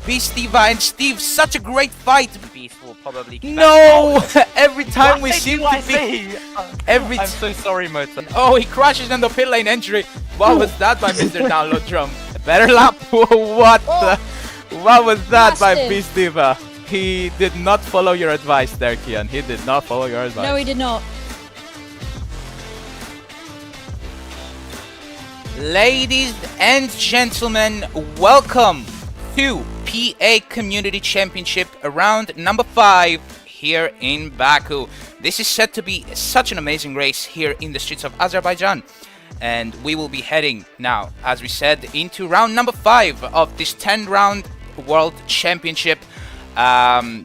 Beast Diva and Steve. Such a great fight. Beast will probably keep No! Every time we seem to be... say? I'm so sorry, Motor. Oh, he crashes in the pit lane entry. What was that by Mr. Download Drum? A better lap? What the... What was that by Beast Diva? He did not follow your advice there, Kian. He did not follow your advice. No, he did not. Ladies and gentlemen, welcome to PA Community Championship round number 5 here in Baku. This is set to be such an amazing race here in the streets of Azerbaijan. And we will be heading now, as we said, into round number 5 of this 10-round World Championship.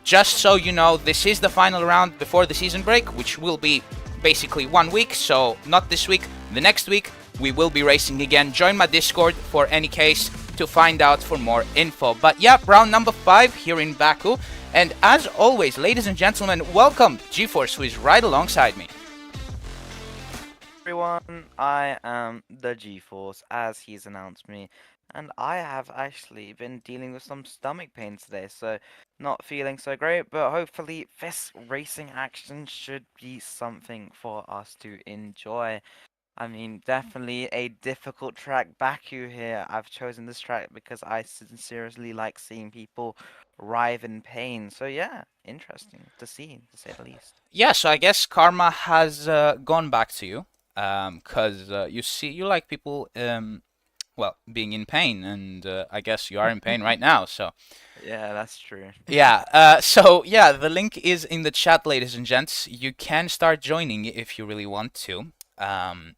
Just so you know, this is the final round before the season break, which will be basically 1 week. So not this week, the next week we will be racing again. Join my Discord for any case to find out for more info. But yeah, round number 5 here in Baku. And as always, ladies and gentlemen, welcome GeForce, who is right alongside me. Everyone, I am the GeForce, as he's announced me. And I have actually been dealing with some stomach pain today, so not feeling so great. But hopefully this racing action should be something for us to enjoy. I mean, definitely a difficult track, Baku here. I've chosen this track because I sincerely like seeing people writhe in pain. So yeah, interesting to see, to say the least. Yeah, so I guess karma has gone back to you, because you like people, well, being in pain, and I guess you are in pain right now, so... Yeah, that's true. Yeah, so yeah, the link is in the chat, ladies and gents. You can start joining if you really want to.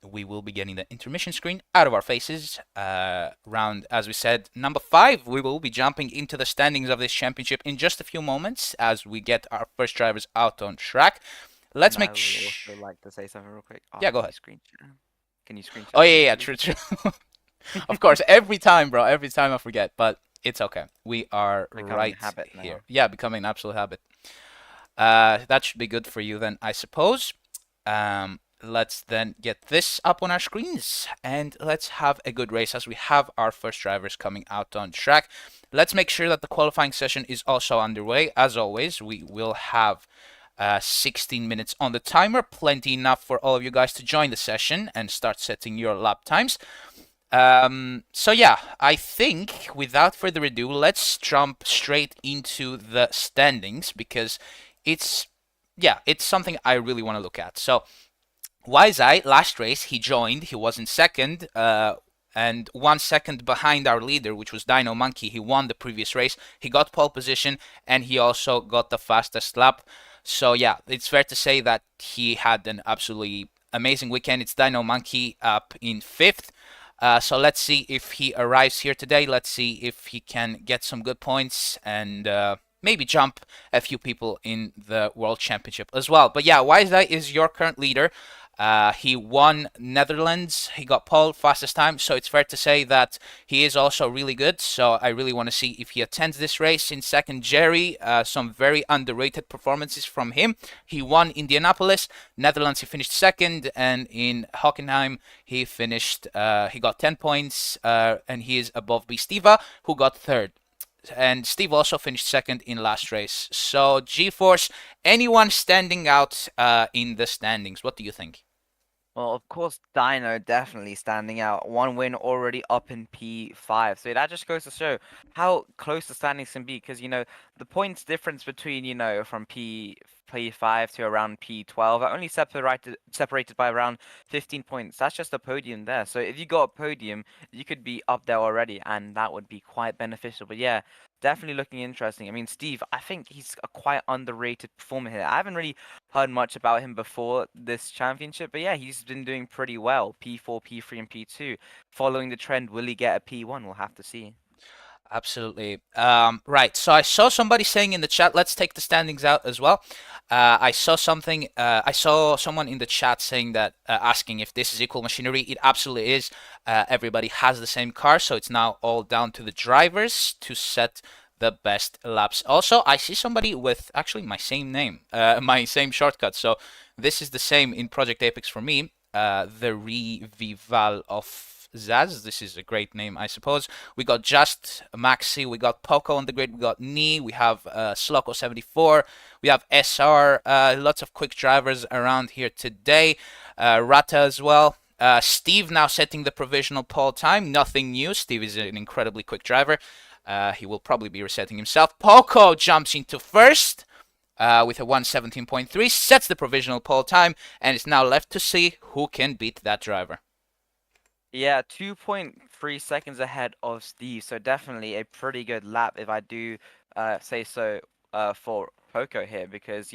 We will be getting the intermission screen out of our faces. Round, as we said, number 5. We will be jumping into the standings of this championship in just a few moments as we get our first drivers out on track. Let's make I would also like to say something real quick. Yeah, go ahead. Can you screenshot? Oh yeah, true. Of course, every time, bro. Every time I forget, but it's okay. We are Becoming right habit here. now. Yeah, becoming an absolute habit. That should be good for you then, I suppose. Let's then get this up on our screens and let's have a good race as we have our first drivers coming out on track. Let's make sure that the qualifying session is also underway. As always, we will have 16 minutes on the timer, plenty enough for all of you guys to join the session and start setting your lap times. So yeah, I think without further ado, let's jump straight into the standings because it's something I really want to look at. So Wiseye, last race, he joined, he was in second, and 1 second behind our leader, which was Dino Monkey. He won the previous race, he got pole position, and he also got the fastest lap. So yeah, it's fair to say that he had an absolutely amazing weekend. It's Dino Monkey up in 5th. So let's see if he arrives here today. Let's see if he can get some good points and maybe jump a few people in the World Championship as well. But yeah, Wiseye is your current leader. He won Netherlands, he got pole, fastest time, so it's fair to say that he is also really good. So I really want to see if he attends this race. In second, Jerry, some very underrated performances from him. He won Indianapolis, Netherlands he finished second, and in Hockenheim he finished, he got 10 points, and he is above Beast Diva, who got third. And Steve also finished second in last race. So GeForce, anyone standing out in the standings? What do you think? Well, of course, Dino definitely standing out. 1 win already up in P5. So that just goes to show how close the standings can be. Because, you know, the points difference between, you know, from P5 to around P12 are only separated by around 15 points. That's just a podium there. So if you got a podium, you could be up there already. And that would be quite beneficial. But yeah, definitely looking interesting. I mean, Steve, I think he's a quite underrated performer here. I haven't really heard much about him before this championship, but yeah, he's been doing pretty well. P4, P3, and P2. Following the trend, will he get a P1? We'll have to see. Absolutely. Right, so I saw somebody saying in the chat, let's take the standings out as well. I saw someone in the chat saying that, asking if this is equal machinery. It absolutely is. Everybody has the same car, so it's now all down to the drivers to set the best laps. Also, I see somebody with actually my same name, my same shortcut. So this is the same in Project Apex for me. The Revival of Zaz. This is a great name, I suppose. We got Just, Maxi, we got Poco on the grid, we got Ni, we have Sloko74, we have SR, lots of quick drivers around here today. Rata as well. Steve now setting the provisional pole time. Nothing new. Steve is an incredibly quick driver. He will probably be resetting himself. Poco jumps into first with a 117.3, sets the provisional pole time, and it's now left to see who can beat that driver. Yeah, 2.3 seconds ahead of Steve, so definitely a pretty good lap if I do say so for Poco here because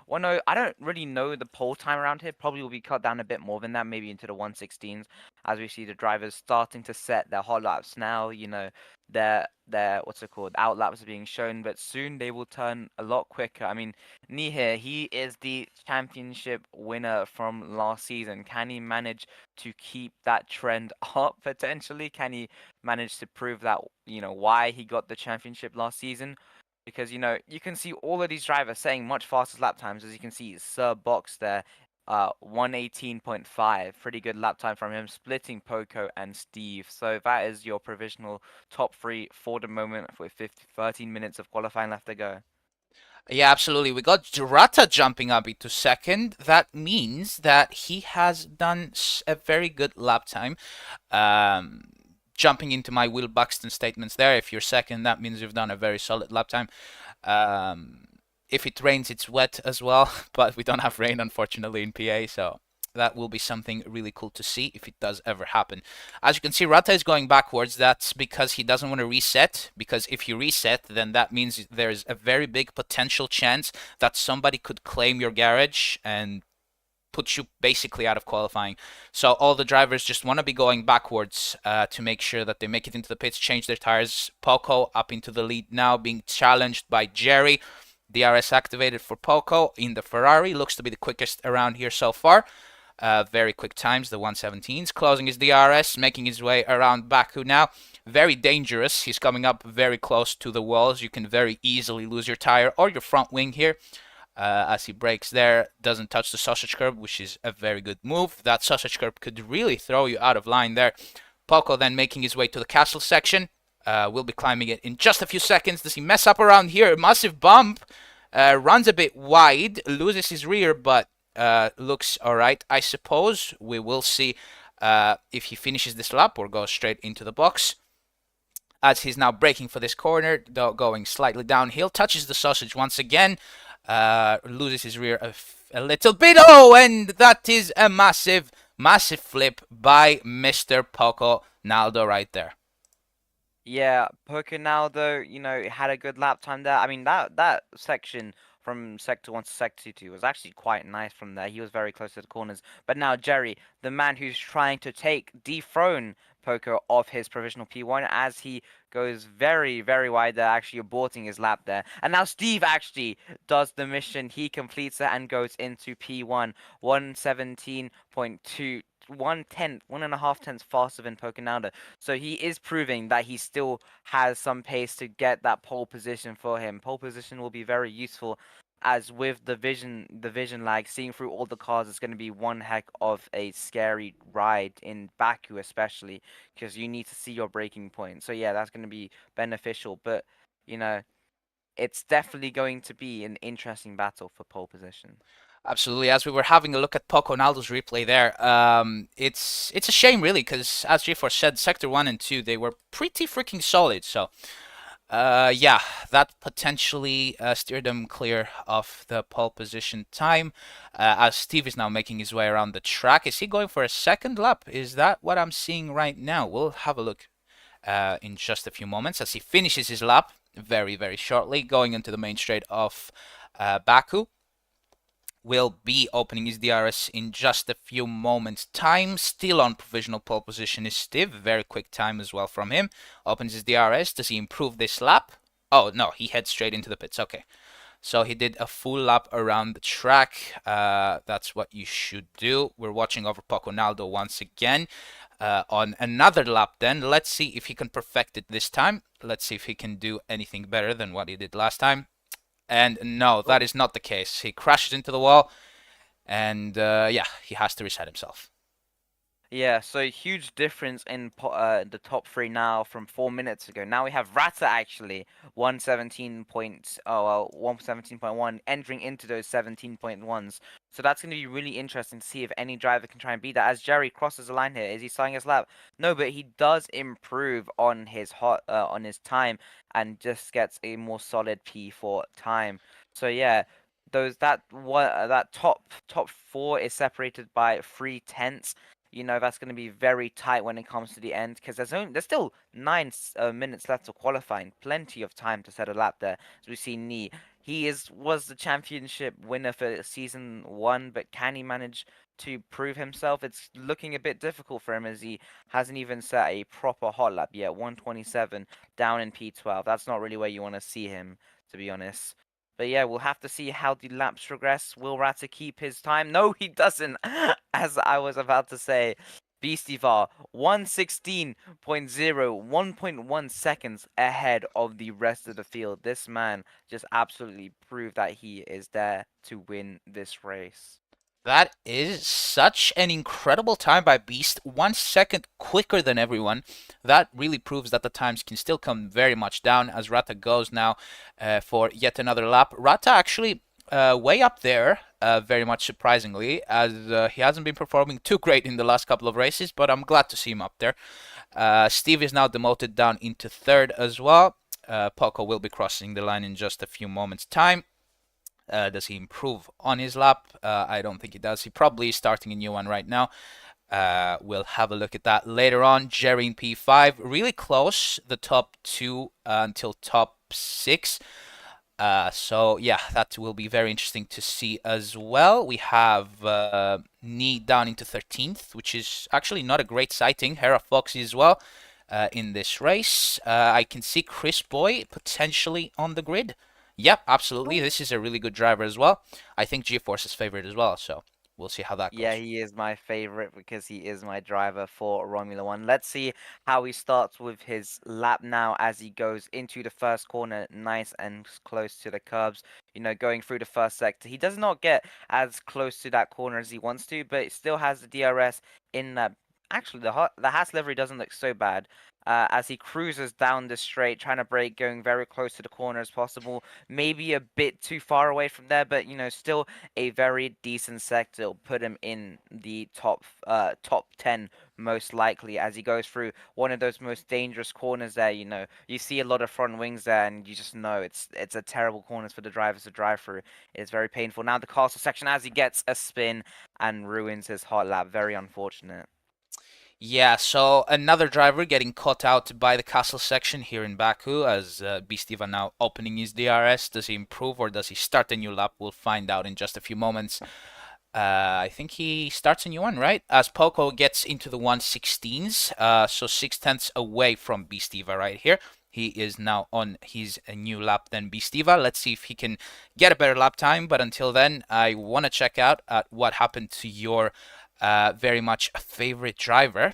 well no, I don't really know the pole time around here. Probably will be cut down a bit more than that, maybe into the 116s as we see the drivers starting to set their hot laps now, their what's it called, out laps are being shown, but soon they will turn a lot quicker. I mean, Ni here, he is the championship winner from last season. Can he manage to keep that trend up potentially? Can he manage to prove that, why he got the championship last season? Because, you can see all of these drivers saying much faster lap times. As you can see, Sir Box there, 118.5. Pretty good lap time from him, splitting Poco and Steve. So that is your provisional top three for the moment with 13 minutes of qualifying left to go. Yeah, absolutely. We got Jurata jumping up into second. That means that he has done a very good lap time. Um, Jumping into my Will Buxton statements there, if you're second, that means you've done a very solid lap time. Um, if it rains, it's wet as well, but we don't have rain, unfortunately, in PA, so that will be something really cool to see if it does ever happen. As you can see, Rata is going backwards. That's because he doesn't want to reset, because if you reset, then that means there's a very big potential chance that somebody could claim your garage and put you basically out of qualifying. So all the drivers just want to be going backwards to make sure that they make it into the pits, change their tires. Poco up into the lead now, being challenged by Jerry. DRS activated for Poco in the Ferrari. Looks to be the quickest around here so far. Very quick times, the 117s. Closing his DRS, making his way around Baku now. Very dangerous. He's coming up very close to the walls. You can very easily lose your tire or your front wing here. As he brakes there, doesn't touch the sausage curb, which is a very good move. That sausage curb could really throw you out of line there. Poco then making his way to the castle section. We'll be climbing it in just a few seconds. Does he mess up around here? Massive bump. Runs a bit wide, loses his rear, but looks alright. I suppose we will see if he finishes this lap or goes straight into the box. As he's now braking for this corner, though going slightly downhill, touches the sausage once again. Loses his rear a little bit. Oh, and that is a massive, massive flip by Mr. Poco Naldo right there. Yeah, Poconaldo, had a good lap time there. I mean, that section from sector 1 to sector 2 was actually quite nice from there. He was very close to the corners. But now Jerry, the man who's trying to dethrone Poco off his provisional P1 as he goes very, very wide there, actually aborting his lap there. And now Steve actually does the mission. He completes it and goes into P1, 117.2. 1.5 tenths faster than Poconaldo. So he is proving that he still has some pace to get that pole position for him. Pole position will be very useful as with the vision lag, seeing through all the cars is going to be one heck of a scary ride in Baku especially because you need to see your braking point. So yeah, that's going to be beneficial, but it's definitely going to be an interesting battle for pole position. Absolutely. As we were having a look at Poco Naldo's replay there, it's a shame really because as G4 said, Sector 1 and 2 they were pretty freaking solid. So yeah, that potentially steered them clear of the pole position time. As Steve is now making his way around the track, is he going for a second lap? Is that what I'm seeing right now? We'll have a look in just a few moments as he finishes his lap very, very shortly, going into the main straight of Baku. Will be opening his DRS in just a few moments time. Still on provisional pole position is Steve. Very quick time as well from him. Opens his DRS. Does he improve this lap? Oh no, he heads straight into the pits. Okay. So he did a full lap around the track. That's what you should do. We're watching over Poconaldo once again on another lap then. Let's see if he can perfect it this time. Let's see if he can do anything better than what he did last time. And no, that is not the case. He crashes into the wall, and yeah, he has to reset himself. Yeah, so huge difference in the top three now from 4 minutes ago. Now we have Rata actually 117.1 entering into those 17.1s. So that's going to be really interesting to see if any driver can try and beat that. As Jerry crosses the line here, is he starting his lap? No, but he does improve on his on his time and just gets a more solid P4 time. So yeah, that top four is separated by 3 tenths. That's going to be very tight when it comes to the end because there's still 9 minutes left of qualifying, plenty of time to set a lap there. As we see Nee, was the championship winner for season one, but can he manage to prove himself? It's looking a bit difficult for him as he hasn't even set a proper hot lap yet. 127 down in P12. That's not really where you want to see him, to be honest. But yeah, we'll have to see how the laps progress. Will Rata keep his time? No, he doesn't. As I was about to say, Beastivar 116.0, 1.1 seconds ahead of the rest of the field. This man just absolutely proved that he is there to win this race. That is such an incredible time by Beast, 1 second quicker than everyone. That really proves that the times can still come very much down as Rata goes now for yet another lap. Rata actually way up there, very much surprisingly, as he hasn't been performing too great in the last couple of races, but I'm glad to see him up there. Steve is now demoted down into third as well. Poco will be crossing the line in just a few moments' time. Does he improve on his lap? I don't think he does. He probably is starting a new one right now. We'll have a look at that later on. Jerry in P5, really close, the top two until top six. So yeah, that will be very interesting to see as well. We have Nee down into 13th, which is actually not a great sighting. Hera Foxy as well in this race. I can see Chris Boy potentially on the grid. Yep, absolutely. This is a really good driver as well. I think GeForce is favored as well, so we'll see how that Yeah, goes. he is my favorite because he is my driver for Formula One. Let's see how he starts with his lap now as he goes into the first corner, nice and close to the curbs. Going through the first sector. He does not get as close to that corner as he wants to, but it still has the DRS in that. Actually, the Haas livery doesn't look so bad. As he cruises down the straight, trying to brake, going very close to the corner as possible. Maybe a bit too far away from there, but still a very decent sector. Will put him in the top 10 most likely as he goes through one of those most dangerous corners there. You see a lot of front wings there, and you just know it's a terrible corners for the drivers to drive through. It's very painful. Now the castle section as he gets a spin and ruins his hot lap. Very unfortunate. Yeah, so another driver getting caught out by the castle section here in Baku as Bistiva now opening his DRS. Does he improve or does he start a new lap? We'll find out in just a few moments. I think he starts a new one, right? As Poco gets into the 116s, so 6 tenths away from Bistiva right here. He is now on his new lap than Bistiva. Let's see if he can get a better lap time. But until then, I want to check out what happened to your very much favorite driver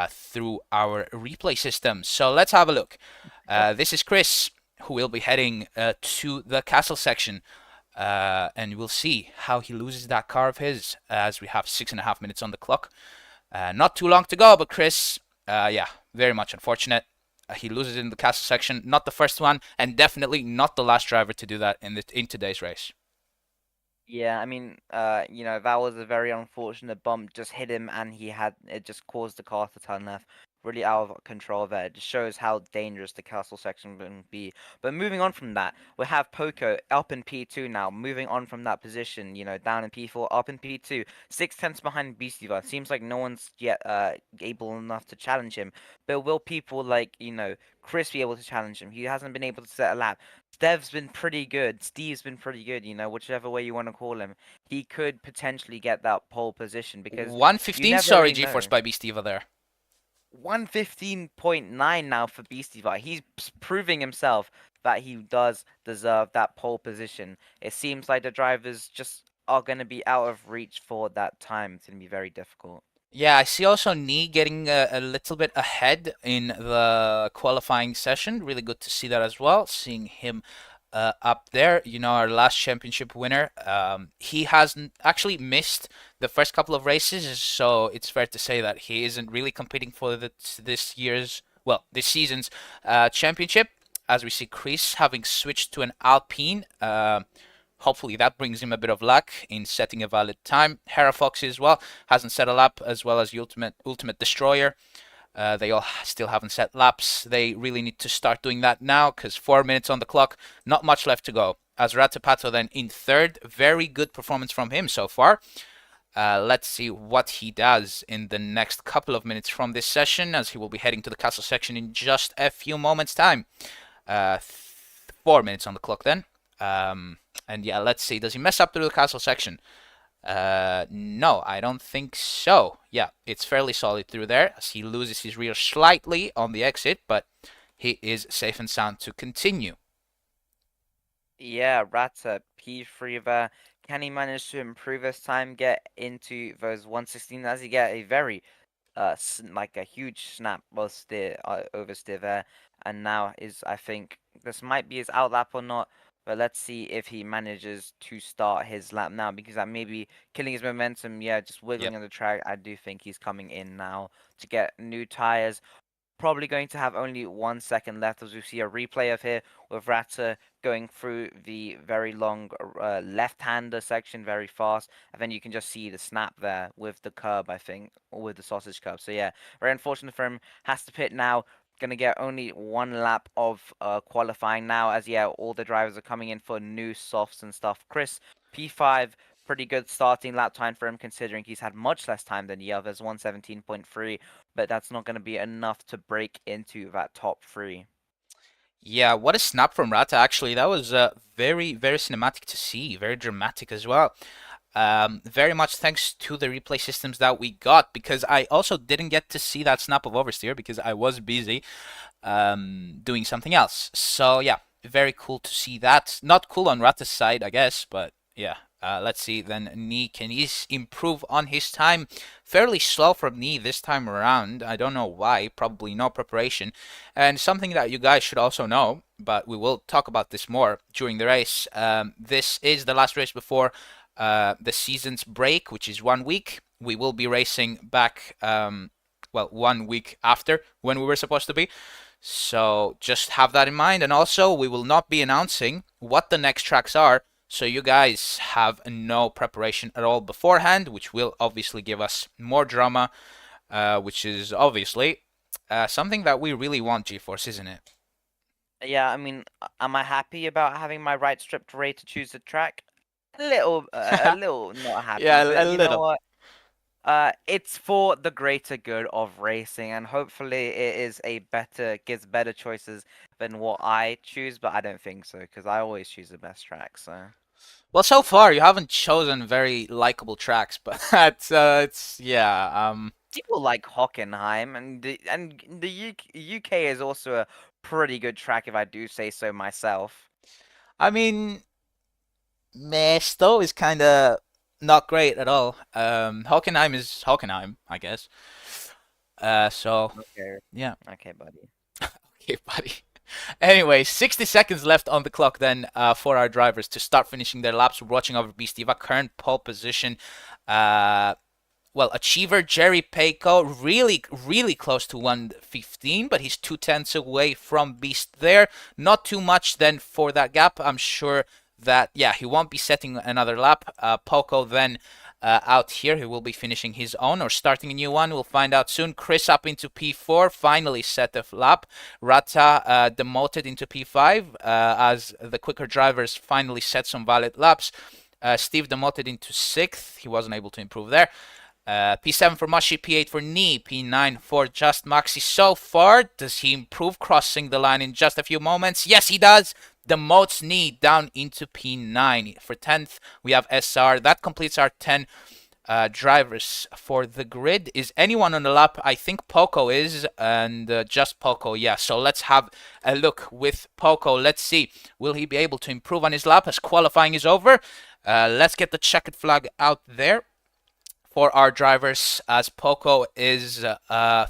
through our replay system. So let's have a look. This is Chris, who will be heading to the castle section. And we'll see how he loses that car of his as we have 6.5 minutes on the clock. Not too long to go, but Chris, yeah, very much unfortunate. He loses in the castle section. Not the first one, and definitely not the last driver to do that in today's race. Yeah, I mean, that was a very unfortunate bump. Just hit him, and it just caused the car to turn left. Really out of control there. It just shows how dangerous the castle section can be. But moving on from that, we have Poco up in P2 now. Moving on from that position, down in P4, up in P2, 6 tenths behind Beastiva. Seems like no one's yet able enough to challenge him. But will people like Chris be able to challenge him? He hasn't been able to set a lap. Stev's been pretty good. Steve's been pretty good, whichever way you want to call him. He could potentially get that pole position because you 115, never sorry, really GeForce know. by Beastiva there. 115.9 now for Beastie. He's proving himself that he does deserve that pole position. It seems like the drivers just are going to be out of reach for that time. It's going to be very difficult. Yeah, I see also Nee getting a little bit ahead in the qualifying session. Really good to see that as well. Seeing him up there, our last championship winner. He hasn't actually missed the first couple of races, so it's fair to say that he isn't really competing for this season's championship. As we see Chris having switched to an Alpine. Hopefully that brings him a bit of luck in setting a valid time. Hera Foxy as well hasn't set a lap, as well as the Ultimate Destroyer. They all still haven't set laps. They really need to start doing that now because 4 minutes on the clock, not much left to go. As Ratapato then in third, very good performance from him so far. Let's see what he does in the next couple of minutes from this session, as he will be heading to the castle section in just a few moments' time. 4 minutes on the clock then. And yeah, let's see. Does he mess up through the castle section? No, I don't think so. Yeah, it's fairly solid through there as he loses his rear slightly on the exit, but he is safe and sound to continue. Yeah, Rata P3 there. Can he manage to improve his time, get into those 116? Does he get a very like a huge snap or steer oversteer there, and now is I think this might be his out lap or not, but let's see if he manages to start his lap now, because that may be killing his momentum. Yeah, just Yep. wiggling on the track. I do think he's coming in now to get new tires. Probably going to have only 1 second left, as we see a replay of here with Rata going through the very long left-hander section very fast, and then you can just see the snap there with the curb, I think, or with the sausage curb. So yeah, very unfortunate for him. Has to pit now. Gonna get only 1 lap of qualifying now, as yeah, all the drivers are coming in for new softs and stuff. Chris, P5, pretty good starting lap time for him, considering he's had much less time than the others, 117.3, but that's not going to be enough to break into that top three. Yeah, what a snap from Rata, actually. That was very, very cinematic to see, very dramatic as well. Very much thanks to the replay systems that we got, because I also didn't get to see that snap of oversteer because I was busy doing something else. So yeah, very cool to see that. Not cool on Rata's side, I guess, but yeah. Let's see then. Knee, can he improve on his time? Fairly slow from Knee this time around. I don't know why. Probably no preparation. And something that you guys should also know, but we will talk about this more during the race. This is the last race before the season's break, which is 1 week. We will be racing back, well, 1 week after when we were supposed to be. So just have that in mind. And also, we will not be announcing what the next tracks are. So you guys have no preparation at all beforehand, which will obviously give us more drama, which is obviously something that we really want, GeForce, isn't it? Yeah, I mean, am I happy about having my right stripped Ray to choose the track? A little not happy, Yeah, but a you know little. what? It's for the greater good of racing, and hopefully it is gives better choices than what I choose, but I don't think so, because I always choose the best track, so. Well, so far you haven't chosen very likable tracks, but it's yeah. People like Hockenheim, and the UK is also a pretty good track, if I do say so myself. I mean, Mesto is kind of not great at all. Hockenheim is Hockenheim, I guess. So Okay, yeah, okay, buddy. okay, buddy. Anyway, 60 seconds left on the clock then for our drivers to start finishing their laps. We're watching over Beastiva, current pole position. Uh, well, achiever Jerry Payco, really, really close to 115, but he's 2 tenths away from Beast there. Not too much then for that gap. I'm sure that, yeah, he won't be setting another lap. Poco then out here. He will be finishing his own or starting a new one. We'll find out soon. Chris up into P4, finally set a lap. Rata demoted into P5 as the quicker drivers finally set some valid laps. Steve demoted into 6th. He wasn't able to improve there. P7 for Mashi, P8 for Knee, P9 for Just Maxi. So far, does he improve crossing the line in just a few moments? Yes, he does. Demotes Knee down into P9. For 10th, we have SR. That completes our 10 drivers for the grid. Is anyone on the lap? I think Poco is, and just Poco, yeah. So let's have a look with Poco. Let's see. Will he be able to improve on his lap as qualifying is over? Let's get the checkered flag out there for our drivers as Poco is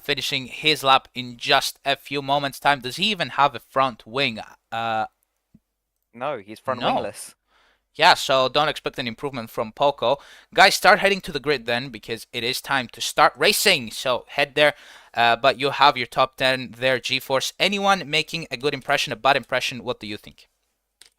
finishing his lap in just a few moments time. Does he even have a front wing? No, he's front No. wingless. Yeah, so don't expect an improvement from Poco. Guys, start heading to the grid then because it is time to start racing. So head there. But you have your top 10 there, GeForce. Anyone making a good impression, a bad impression? What do you think?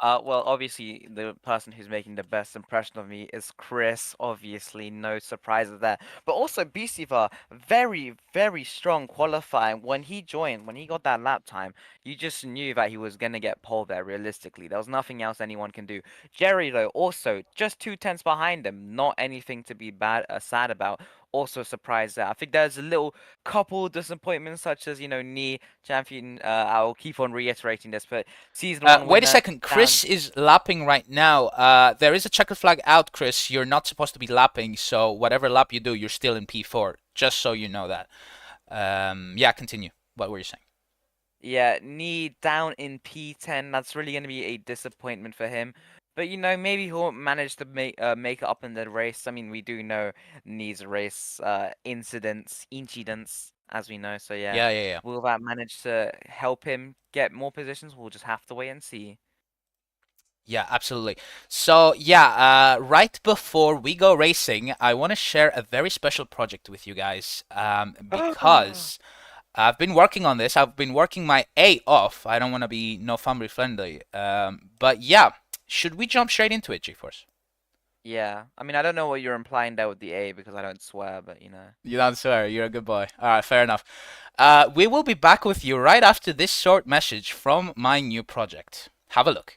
Well, obviously, the person who's making the best impression of me is Chris. Obviously, no surprises there. But also, Buciva, very, very strong qualifying. When he joined, when he got that lap time, you just knew that he was going to get pole there, realistically. There was nothing else anyone can do. Jerry, though, also, just 2 tenths behind him. Not anything to be sad about. Also surprised there. I think there's a little couple disappointments, such as, knee champion. I'll keep on reiterating this, but season one Wait a winner second. down. Chris is lapping right now. There is a checkered flag out, Chris. You're not supposed to be lapping, so whatever lap you do, you're still in P4. Just so you know that. Yeah, continue. What were you saying? Yeah, knee down in P10. That's really going to be a disappointment for him. But maybe he'll manage to make it up in the race. I mean, we do know knees race incidents, as we know. So yeah, Yeah, yeah, yeah. will that manage to help him get more positions? We'll just have to wait and see. Yeah, absolutely. So, yeah, right before we go racing, I want to share a very special project with you guys because I've been working on this. I've been working my A off. I don't want to be no family friendly. But yeah, should we jump straight into it, GeForce? Yeah, I mean, I don't know what you're implying there with the A because I don't swear, but You don't swear. You're a good boy. All right, fair enough. We will be back with you right after this short message from my new project. Have a look.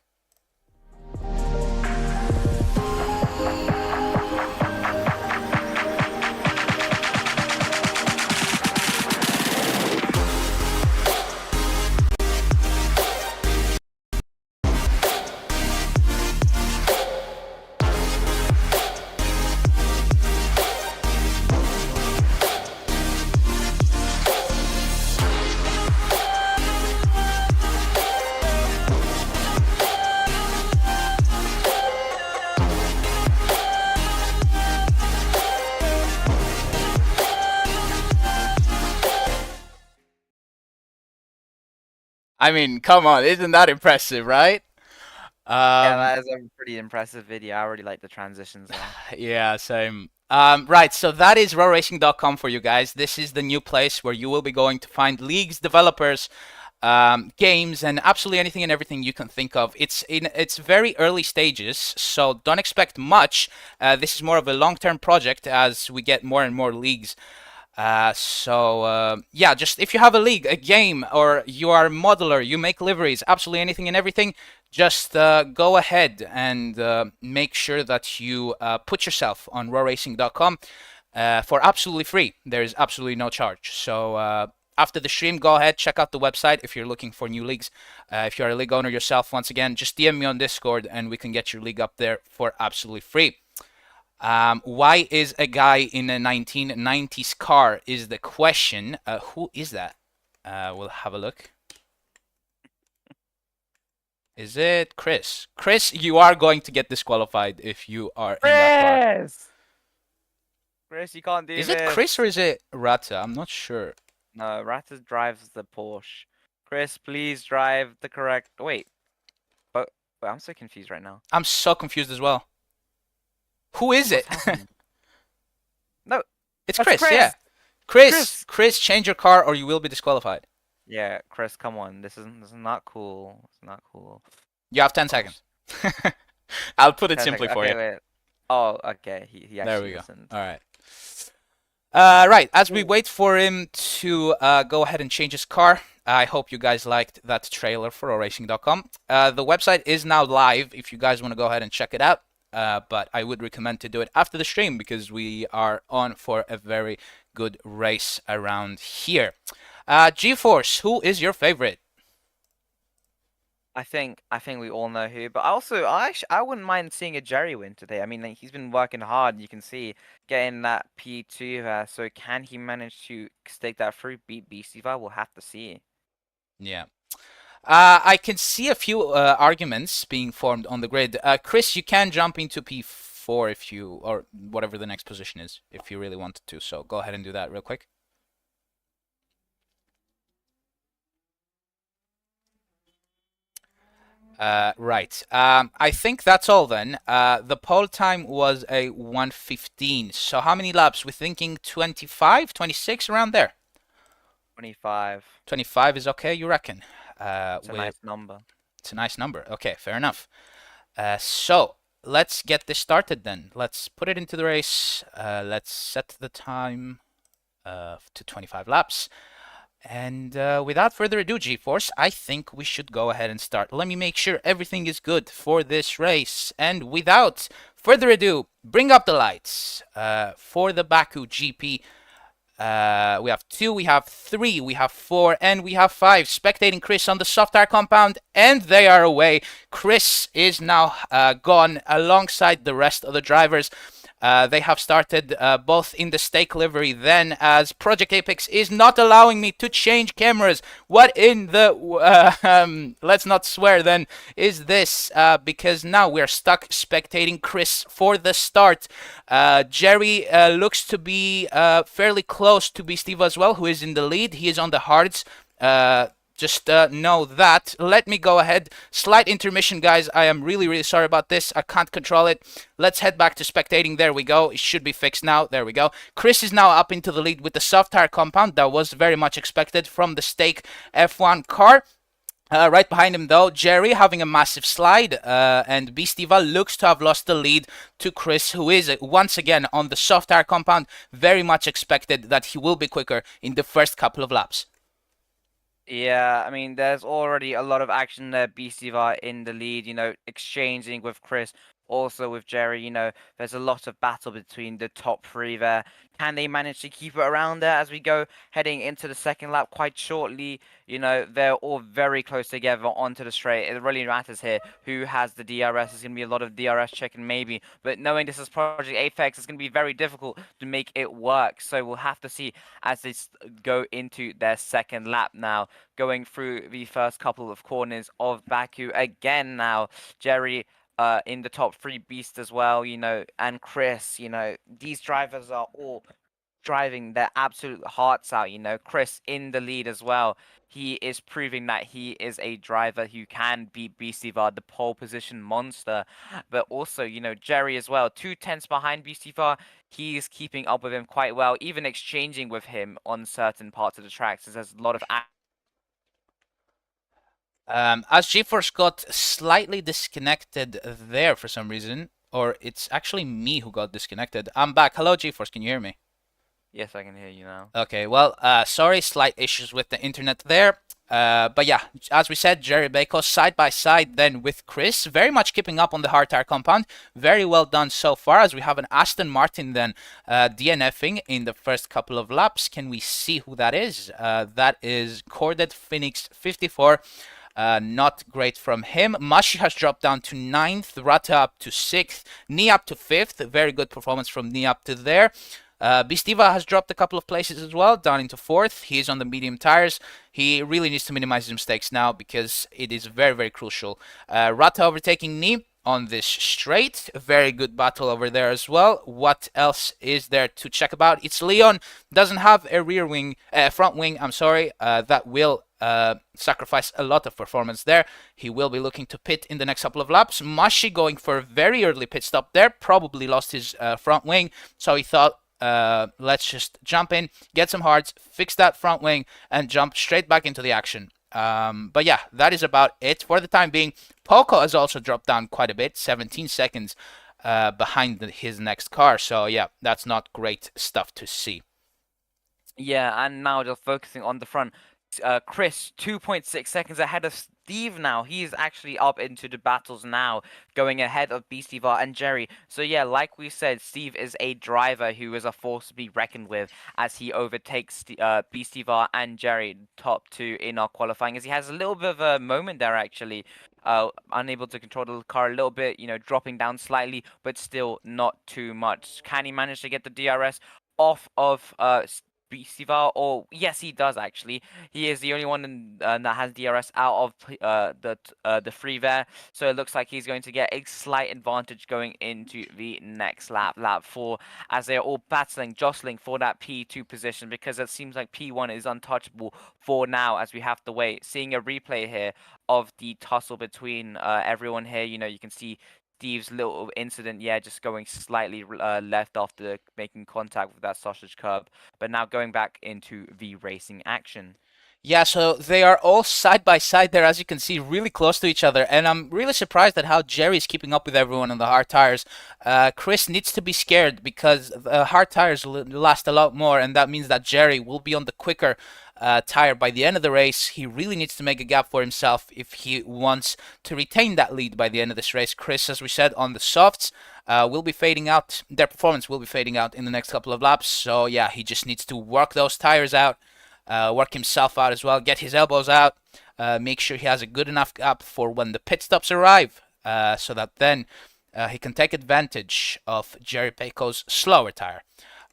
I mean, come on, isn't that impressive, right? yeah, Um, that is a pretty impressive video. I already like the transitions there. yeah, same. Right, so that is rowracing.com for you guys. This is the new place where you will be going to find leagues, developers, games, and absolutely anything and everything you can think of. It's in its very early stages, so don't expect much. This is more of a long-term project as we get more and more leagues. Yeah, just if you have a league, a game, or you are a modeler, you make liveries, absolutely anything and everything, just go ahead and make sure that you put yourself on rowracing.com for absolutely free. There is absolutely no charge. So after the stream, go ahead, check out the website if you're looking for new leagues. If you're a league owner yourself, once again, just DM me on Discord and we can get your league up there for absolutely free. Why is a guy in a 1990s car is the question. Who is that? We'll have a look. Is it Chris? Chris, you are going to get disqualified if you are in that car. Chris! Chris, you can't do Is it Chris this. or is it Rata? I'm not sure. No, Ratters drives the Porsche. Chris, please drive the correct. Wait, I'm so confused right now. I'm so confused as well. Who is What's it? happening? No, It's that's Chris, yeah. Chris. Chris, Chris. Chris, change your car or you will be disqualified. Yeah, Chris, come on. This is not cool. It's not cool. You have 10 Oh, seconds. I'll put it 10 simply seconds. for Okay, you. wait. Oh, okay. He There actually we go. listened. All right. Right, as we Ooh. wait for him to go ahead and change his car, I hope you guys liked that trailer for racing.com. The website is now live if you guys want to go ahead and check it out. But I would recommend to do it after the stream because we are on for a very good race around here. GeForce, who is your favorite? I think we all know who, but also I wouldn't mind seeing a Jerry win today. I mean, like, he's been working hard. You can see getting that P2 there. So can he manage to stake that through? Beat BC5? We'll have to see. Yeah. I can see a few arguments being formed on the grid. Chris, you can jump into P4 if you, or whatever the next position is, if you really wanted to. So go ahead and do that real quick. Right. I think that's all then. The pole time was a 1:15. So how many laps? We're thinking 25, 26 around there. 25. 25 is okay, you reckon? It's a With nice number. It's a nice number. Okay, fair enough. So let's get this started then. Let's put it into the race. Let's set the time to 25 laps. And without further ado, GeForce, I think we should go ahead and start. Let me make sure everything is good for this race. And without further ado, bring up the lights for the Baku GP. We have 2, we have 3, we have 4, and we have 5. Spectating Chris on the soft tire compound, and they are away. Chris is now gone alongside the rest of the drivers. They have started both in the stake livery then, as Project Apex is not allowing me to change cameras. What in the let's not swear then is this, because now we're stuck spectating Chris for the start. Jerry looks to be fairly close to Steve as well, who is in the lead. He is on the hards. Just know that. Let me go ahead. Slight intermission, guys. I am really, really sorry about this. I can't control it. Let's head back to spectating. There we go. It should be fixed now. There we go. Chris is now up into the lead with the soft tire compound. That was very much expected from the stake F1 car. Right behind him, though, Jerry having a massive slide, and Beastiva looks to have lost the lead to Chris, who is once again on the soft tire compound. Very much expected that he will be quicker in the first couple of laps. Yeah, I mean, there's already a lot of action there. BCVR in the lead, exchanging with Chris, also with Jerry. There's a lot of battle between the top three there. Can they manage to keep it around there as we go heading into the second lap quite shortly? They're all very close together onto the straight. It really matters here who has the DRS. There's going to be a lot of DRS checking maybe, but knowing this is Project Apex, it's going to be very difficult to make it work. So we'll have to see as they go into their second lap now, going through the first couple of corners of Baku again now. Jerry in the top three, Beast as well, and Chris, these drivers are all driving their absolute hearts out. Chris in the lead as well. He is proving that he is a driver who can beat BCVAR, the pole position monster. But also, Jerry as well, 2 tenths behind BCVAR. He's keeping up with him quite well, even exchanging with him on certain parts of the tracks. There's a lot of As GeForce got slightly disconnected there for some reason, or it's actually me who got disconnected. I'm back. Hello, GeForce. Can you hear me? Yes, I can hear you now. Okay, well, sorry, slight issues with the internet there. But yeah, as we said, Jerry Bako side by side then with Chris, very much keeping up on the hard tire compound. Very well done so far, as we have an Aston Martin then DNFing in the first couple of laps. Can we see who that is? That is Corded Phoenix 54. Not great from him. Mashi has dropped down to 9th, Rata up to 6th, Ni up to 5th. Very good performance from Ni up to there. Bistiva has dropped a couple of places as well, down into 4th. He is on the medium tires. He really needs to minimize his mistakes now because it is very, very crucial. Rata overtaking Ni on this straight. Very good battle over there as well. What else is there to check about? It's Leon. Doesn't have a rear wing, front wing, I'm sorry. That will sacrifice a lot of performance there. He will be looking to pit in the next couple of laps. Mashi going for a very early pit stop there. Probably lost his front wing. So he thought, let's just jump in, get some hards, fix that front wing, and jump straight back into the action. But yeah, that is about it for the time being. Poco has also dropped down quite a bit, 17 seconds behind his next car. So yeah, that's not great stuff to see. Yeah, and now just focusing on the front. Chris, 2.6 seconds ahead of Steve now. He's actually up into the battles now, going ahead of Beastiva and Jerry. So yeah, like we said, Steve is a driver who is a force to be reckoned with as he overtakes Beastiva and Jerry, top two in our qualifying, as he has a little bit of a moment there actually. Unable to control the car a little bit, dropping down slightly, but still not too much. Can he manage to get the DRS off of Siva, or yes, he does actually. He is the only one that has DRS out of the free there. So it looks like he's going to get a slight advantage going into the next lap 4, as they're all battling, jostling for that P2 position, because it seems like P1 is untouchable for now, as we have to wait. Seeing a replay here of the tussle between everyone here, you can see Steve's little incident, yeah, just going slightly left after making contact with that sausage curb. But now going back into the racing action. Yeah, so they are all side by side there, as you can see, really close to each other. And I'm really surprised at how Jerry's keeping up with everyone on the hard tires. Chris needs to be scared because the hard tires last a lot more, and that means that Jerry will be on the quicker tire by the end of the race. He really needs to make a gap for himself if he wants to retain that lead by the end of this race. Chris, as we said, on the softs, will be fading out. Their performance will be fading out in the next couple of laps. So, yeah, he just needs to work those tires out. Work himself out as well, get his elbows out, make sure he has a good enough gap for when the pit stops arrive, so that then he can take advantage of Jerry Payco's slower tire.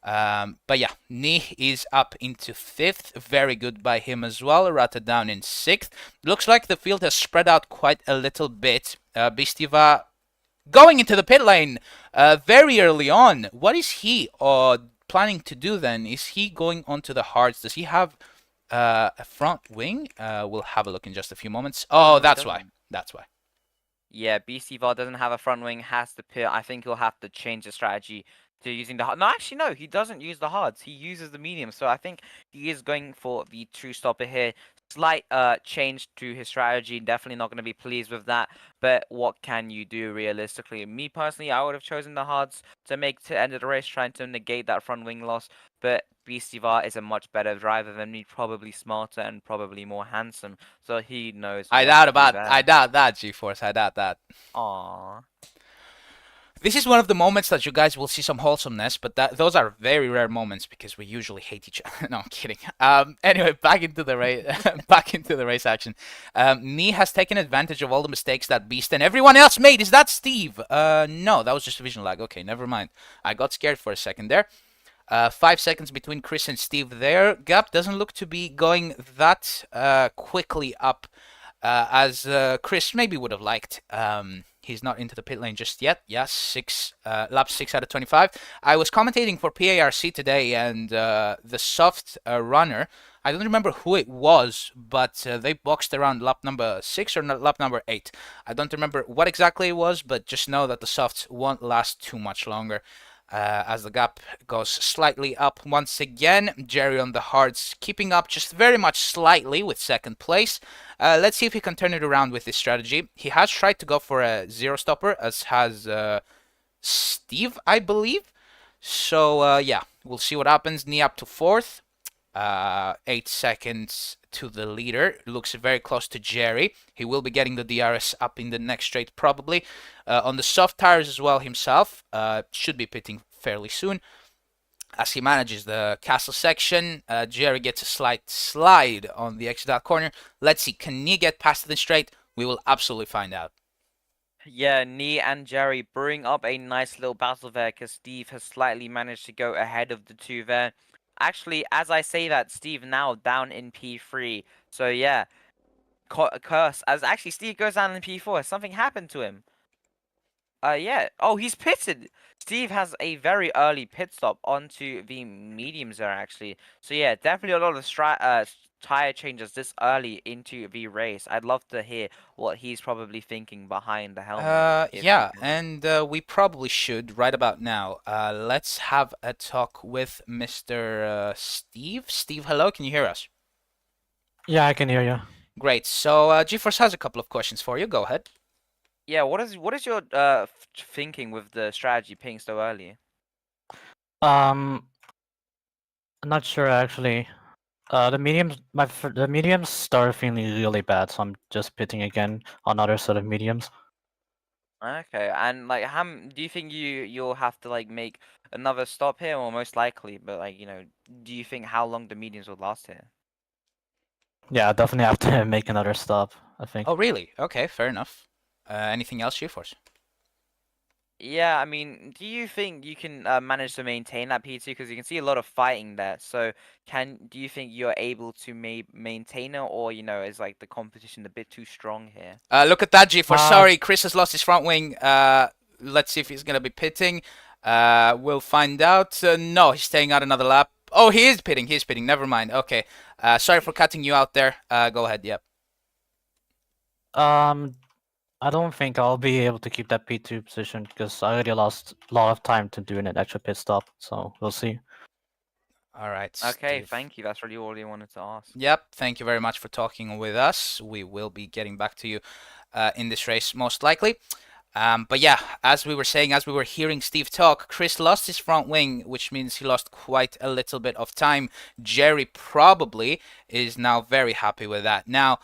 But yeah, Ni is up into 5th. Very good by him as well. Rata down in 6th. Looks like the field has spread out quite a little bit. Bistiva going into the pit lane very early on. What is he planning to do then? Is he going onto the hards? Does he have a front wing? We'll have a look in just a few moments. Oh, No, he that's why. doesn't. That's why. Yeah, BC Var doesn't have a front wing, has to pit. I think he'll have to change the strategy to using the hard. No, actually, no, he doesn't use the hards. He uses the medium. So I think he is going for the true stopper here. Slight change to his strategy. Definitely not going to be pleased with that. But what can you do realistically? Me personally, I would have chosen the hards to end of the race, trying to negate that front wing loss. But Beastivar is a much better driver than me, probably smarter and probably more handsome. So he knows what to do I there. doubt that, GeForce. I doubt that. Aww. This is one of the moments that you guys will see some wholesomeness, but those are very rare moments because we usually hate each other. No, I'm kidding. Anyway, back into the race, back into the race action. Nee has taken advantage of all the mistakes that Beast and everyone else made. Is that Steve? No, that was just a vision lag. Okay, never mind. I got scared for a second there. 5 seconds between Chris and Steve there. Gap doesn't look to be going that quickly up as Chris maybe would have liked. He's not into the pit lane just yet. Yes, lap 6 out of 25. I was commentating for PARC today, and the soft runner, I don't remember who it was, but they boxed around lap number 6 or lap number 8. I don't remember what exactly it was, but just know that the softs won't last too much longer. As the gap goes slightly up once again. Jerry on the hards keeping up just very much slightly with second place. Let's see if he can turn it around with this strategy. He has tried to go for a zero stopper, as has Steve, I believe. So yeah, we'll see what happens. Knee up to 4th. 8 seconds to the leader. Looks very close to Jerry. He will be getting the DRS up in the next straight probably. On the soft tires as well himself. Should be pitting fairly soon. As he manages the castle section, Jerry gets a slight slide on the exit out corner. Let's see, can he get past the straight? We will absolutely find out. Yeah, Nee and Jerry bring up a nice little battle there, because Steve has slightly managed to go ahead of the two there. Actually, as I say that, Steve now down in P3. So yeah, curse. As actually Steve goes down in P4. Something happened to him. Yeah. Oh, he's pitted. Steve has a very early pit stop onto the mediums there, actually. So yeah, definitely a lot of tire changes this early into the race. I'd love to hear what he's probably thinking behind the helmet, if he Yeah, can. and we probably should right about now. Let's have a talk with Mr. Steve. Steve, hello, can you hear us? Yeah, I can hear you. Great. So GeForce has a couple of questions for you. Go ahead. Yeah, what is your thinking with the strategy ping so early? I'm not sure actually. The mediums started feeling really bad, so I'm just pitting again on other set of mediums. Okay, and like, do you think you'll have to like make another stop here, or most likely, but like, do you think how long the mediums will last here? Yeah, I definitely have to make another stop, I think. Oh, really? Okay, fair enough. Anything else, GeForce? Yeah, I mean, do you think you can manage to maintain that P2? Because you can see a lot of fighting there. So, do you think you're able to maintain it, or is like the competition a bit too strong here? Look at that, G4. Uh, Sorry, Chris has lost his front wing. Let's see if he's going to be pitting. We'll find out. No, he's staying out another lap. Oh, he is pitting. He's pitting. Never mind. Okay. Sorry for cutting you out there. Go ahead. Yep. um, I don't think I'll be able to keep that P2 position because I already lost a lot of time to doing an extra pit stop. So we'll see. All right, Okay, Steve. thank you. That's really all you wanted to ask. Yep. Thank you very much for talking with us. We will be getting back to you in this race most likely. But yeah, as we were saying, as we were hearing Steve talk, Chris lost his front wing, which means he lost quite a little bit of time. Jerry probably is now very happy with that. Now,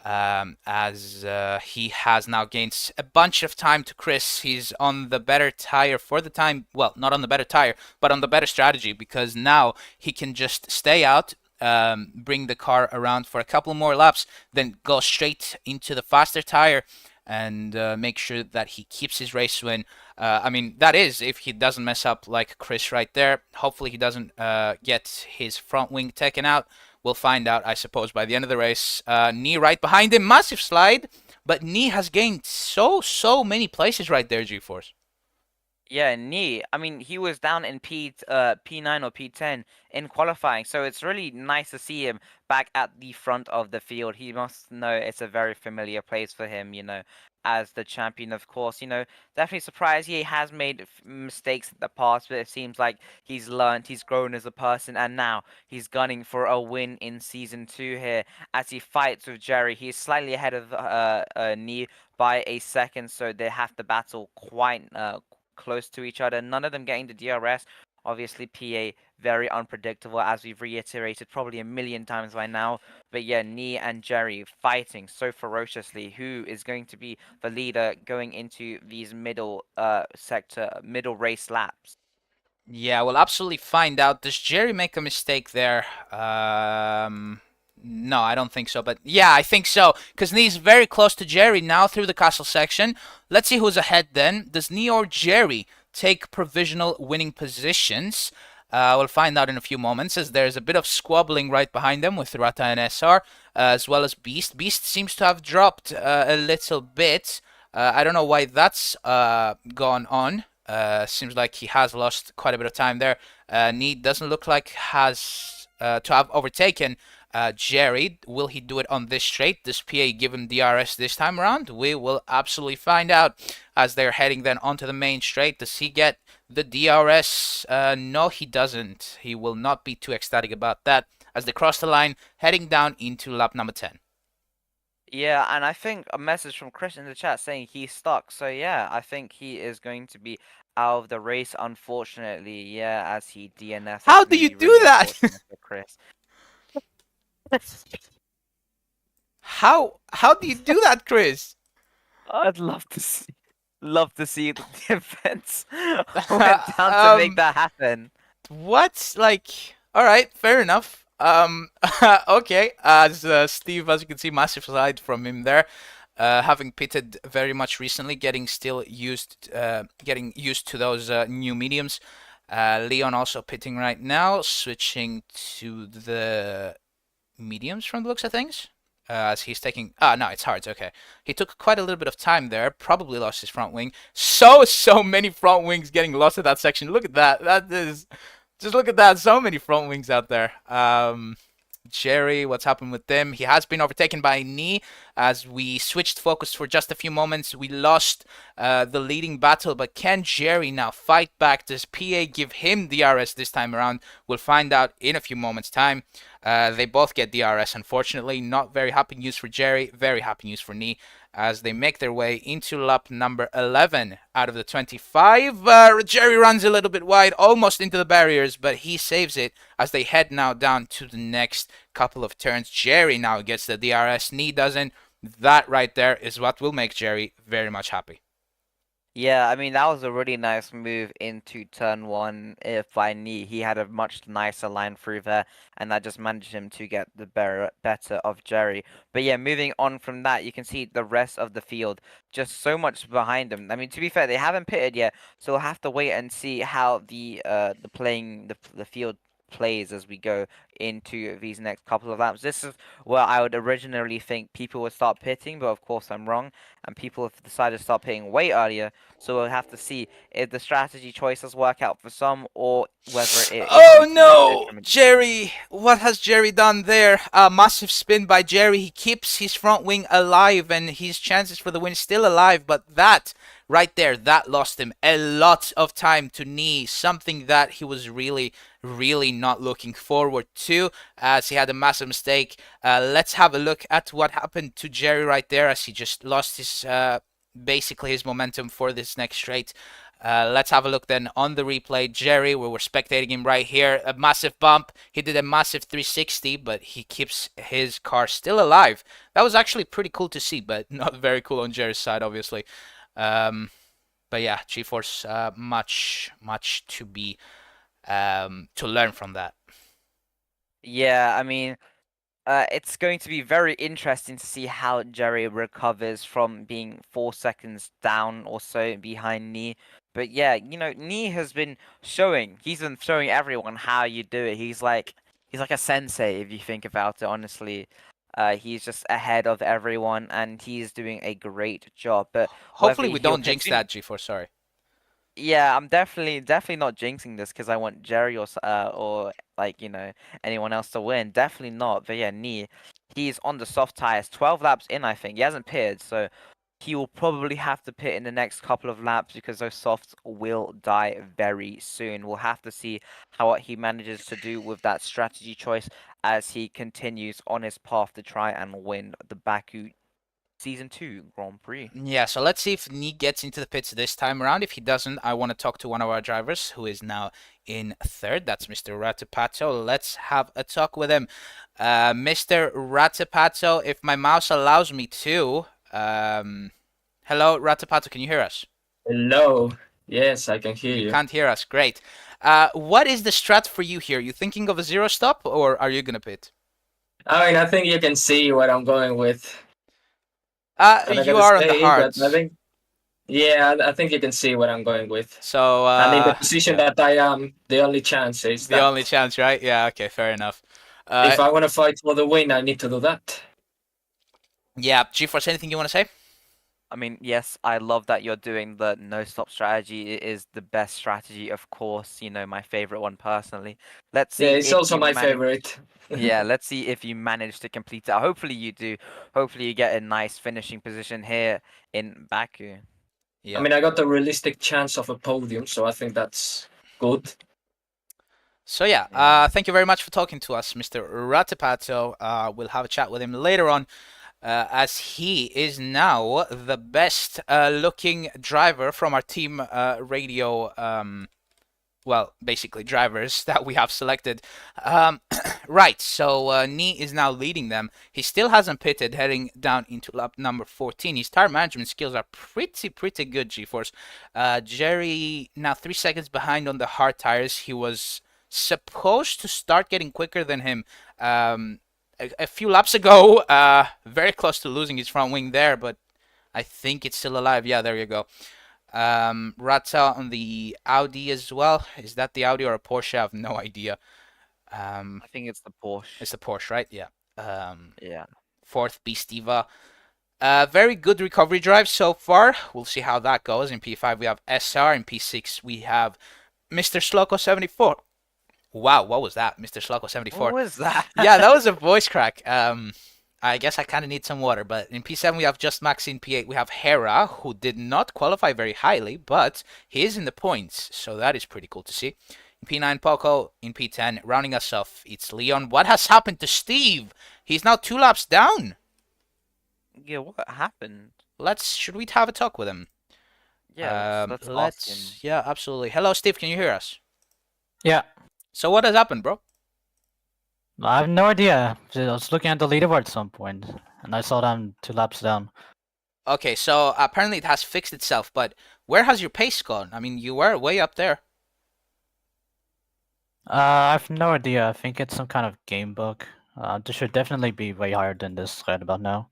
as he has now gained a bunch of time to Chris, he's on the better tire for the time. Well, not on the better tire, but on the better strategy because now he can just stay out, bring the car around for a couple more laps, then go straight into the faster tire and make sure that he keeps his race win. I mean, that is if he doesn't mess up like Chris right there. Hopefully he doesn't get his front wing taken out. We'll find out, I suppose, by the end of the race. Knee right behind him, massive slide, but Knee has gained so many places right there, G-Force. Yeah, knee. I mean, he was down in P9 or P10 in qualifying, so it's really nice to see him back at the front of the field. He must know it's a very familiar place for him, as the champion, of course. Definitely surprised he has made mistakes in the past, but it seems like he's learned, he's grown as a person, and now he's gunning for a win in season 2 here as he fights with Jerry. He's slightly ahead of Knee by a second, so they have to battle quite close to each other. None of them getting the DRS. Obviously, PA very unpredictable, as we've reiterated probably a million times by now. But yeah, Nee and Jerry fighting so ferociously. Who is going to be the leader going into these middle middle race laps? Yeah, we'll absolutely find out. Does Jerry make a mistake there? No, I don't think so. But yeah, I think so. Because Knee's very close to Jerry now through the castle section. Let's see who's ahead then. Does Knee or Jerry take provisional winning positions? We'll find out in a few moments as there's a bit of squabbling right behind them with Rata and SR, as well as Beast. Beast seems to have dropped a little bit. I don't know why that's gone on. Seems like he has lost quite a bit of time there. Need doesn't look like has to have overtaken Jerry. Will he do it on this straight? Does PA give him DRS this time around? We will absolutely find out as they're heading then onto the main straight. Does he get the DRS? No, he doesn't. He will not be too ecstatic about that as they cross the line, heading down into lap number 10. Yeah, and I think a message from Chris in the chat saying he's stuck. So yeah, I think he is going to be out of the race, unfortunately. Yeah, as he DNFs. How do you do that? For Chris. How do you do that, Chris? I'd love to see the defense went down to make that happen. What? Like, all right, fair enough. Okay. As Steve, as you can see, massive slide from him there. Having pitted very much recently, getting used to those new mediums. Leon also pitting right now, switching to the mediums from the looks of things. As he's taking no, it's hard. Okay, he took quite a little bit of time there. Probably lost his front wing. So many front wings getting lost at that section. Look at that. That is just look at that. So many front wings out there. Jerry, what's happened with them? He has been overtaken by Knee. As we switched focus for just a few moments, we lost the leading battle. But can Jerry now fight back? Does PA give him DRS this time around? We'll find out in a few moments' time. They both get DRS, unfortunately. Not very happy news for Jerry. Very happy news for Knee as they make their way into lap number 11 out of the 25. Jerry runs a little bit wide, almost into the barriers, but he saves it as they head now down to the next couple of turns. Jerry now gets the DRS. Knee doesn't. That right there is what will make Jerry very much happy. Yeah, I mean that was a really nice move into turn one if by knee. He had a much nicer line through there, and that just managed him to get the better of Jerry. But yeah, moving on from that, you can see the rest of the field just so much behind him. I mean, to be fair, they haven't pitted yet, so we'll have to wait and see how the field plays as we go into these next couple of laps. This is where I would originally think people would start pitting, but of course I'm wrong, and people have decided to start pitting way earlier. So we'll have to see if the strategy choices work out for some or whether it is Oh going to be a no, detriment. Jerry! What has Jerry done there? A massive spin by Jerry. He keeps his front wing alive and his chances for the win still alive, but that right there, that lost him a lot of time to knee, something that he was really not looking forward to as he had a massive mistake. Let's have a look at what happened to Jerry right there as he just lost his basically his momentum for this next straight. Let's have a look then on the replay. Jerry, we were spectating him right here. A massive bump. He did a massive 360, but he keeps his car still alive. That was actually pretty cool to see, but not very cool on Jerry's side, obviously. But yeah, GeForce, much to be to learn from that. Yeah, I mean, it's going to be very interesting to see how Jerry recovers from being 4 seconds down or so behind Knee. But yeah, Knee has been he's been showing everyone how you do it. He's like a sensei if you think about it, honestly. He's just ahead of everyone and he's doing a great job. But whether Hopefully we he'll don't jinx continue. that, GeForce. Sorry. Yeah, I'm definitely not jinxing this because I want Jerry or like anyone else to win. Definitely not. But yeah, he's on the soft tires. 12 laps in, I think. He hasn't pitted, so he will probably have to pit in the next couple of laps because those softs will die very soon. We'll have to see how he manages to do with that strategy choice as he continues on his path to try and win the Baku Season 2 Grand Prix. Yeah, so let's see if Nee gets into the pits this time around. If he doesn't, I want to talk to one of our drivers who is now in third. That's Mr. Ratapato. Let's have a talk with him. Mr. Ratapato, if my mouse allows me to. Hello, Ratapato, can you hear us? Hello. Yes, I can hear You you. can't hear us. Great. What is the strat for you here? You thinking of a zero stop or are you going to pit? I mean, I think you can see what I'm going with. I'm not You gonna are on the say, but I hards. think, yeah, I think you can see what I'm going with. So, And in the position yeah, that I am, the only chance is the only that chance, right? Yeah, okay, fair enough. if I want to fight for the win, I need to do that. Yeah, GeForce, anything you want to say? I mean, yes, I love that you're doing the no-stop strategy. It is the best strategy, of course, my favorite one personally. Let's Yeah, see it's if also you my manage. favorite. Yeah, let's see if you manage to complete it. Hopefully you do. Hopefully you get a nice finishing position here in Baku. I Yeah. mean, I got a realistic chance of a podium, so I think that's good. So yeah, Yeah. thank you very much for talking to us, Mr. Ratapato. We'll have a chat with him later on, as he is now the best looking driver from our team radio. Well, basically drivers that we have selected. Right, so Nee is now leading them. He still hasn't pitted, heading down into lap number 14. His tire management skills are pretty good, GeForce. Jerry now 3 seconds behind on the hard tires. He was supposed to start getting quicker than him a few laps ago. Very close to losing his front wing there, but I think it's still alive. Yeah, there you go. Rata on the Audi as well. Is that the Audi or a Porsche? I have no idea. I think it's the Porsche. It's the Porsche, right? Yeah. Yeah. Fourth, Beastiva. Very good recovery drive so far. We'll see how that goes. In P5, we have SR. In P6, we have Mr. Sloko 74. Wow, what was that? Mr. Sloko 74. What was that? Yeah, that was a voice crack. I guess I kind of need some water. But in P7, we have Just Max. In P8, we have Hera, who did not qualify very highly, but he is in the points. So that is pretty cool to see. In P9, Poco. In P10, rounding us off, it's Leon. What has happened to Steve? He's now 2 laps down. Yeah, what happened? Should we have a talk with him? Yeah, let's ask him. Yeah, absolutely. Hello, Steve. Can you hear us? Yeah, So what has happened, bro? I have no idea. I was looking at the leaderboard at some point, and I saw that I'm 2 laps down. Okay, so apparently it has fixed itself, but Where has your pace gone? I mean, you were way up there. I've no idea. I think it's some kind of game bug. This should definitely be way higher than this right about now.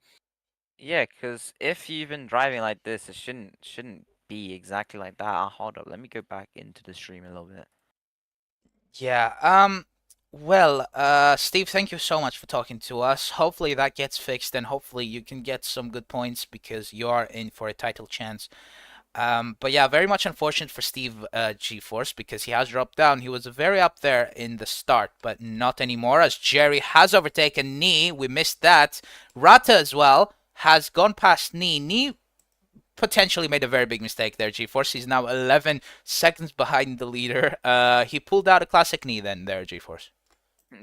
Yeah, because if you've been driving like this, it shouldn't be exactly like that. Hold up, let me go back into the stream a little bit. Yeah. Well, Steve, thank you so much for talking to us. Hopefully that gets fixed, and hopefully you can get some good points because you are in for a title chance. But yeah, very much unfortunate for Steve G-Force because he has dropped down. He was very up there in the start, but not anymore as Jerry has overtaken Knee. We missed that. Rata as well has gone past Knee. Knee potentially made a very big mistake there, G-Force. He's now 11 seconds behind the leader. He pulled out a classic Knee then there, G-Force.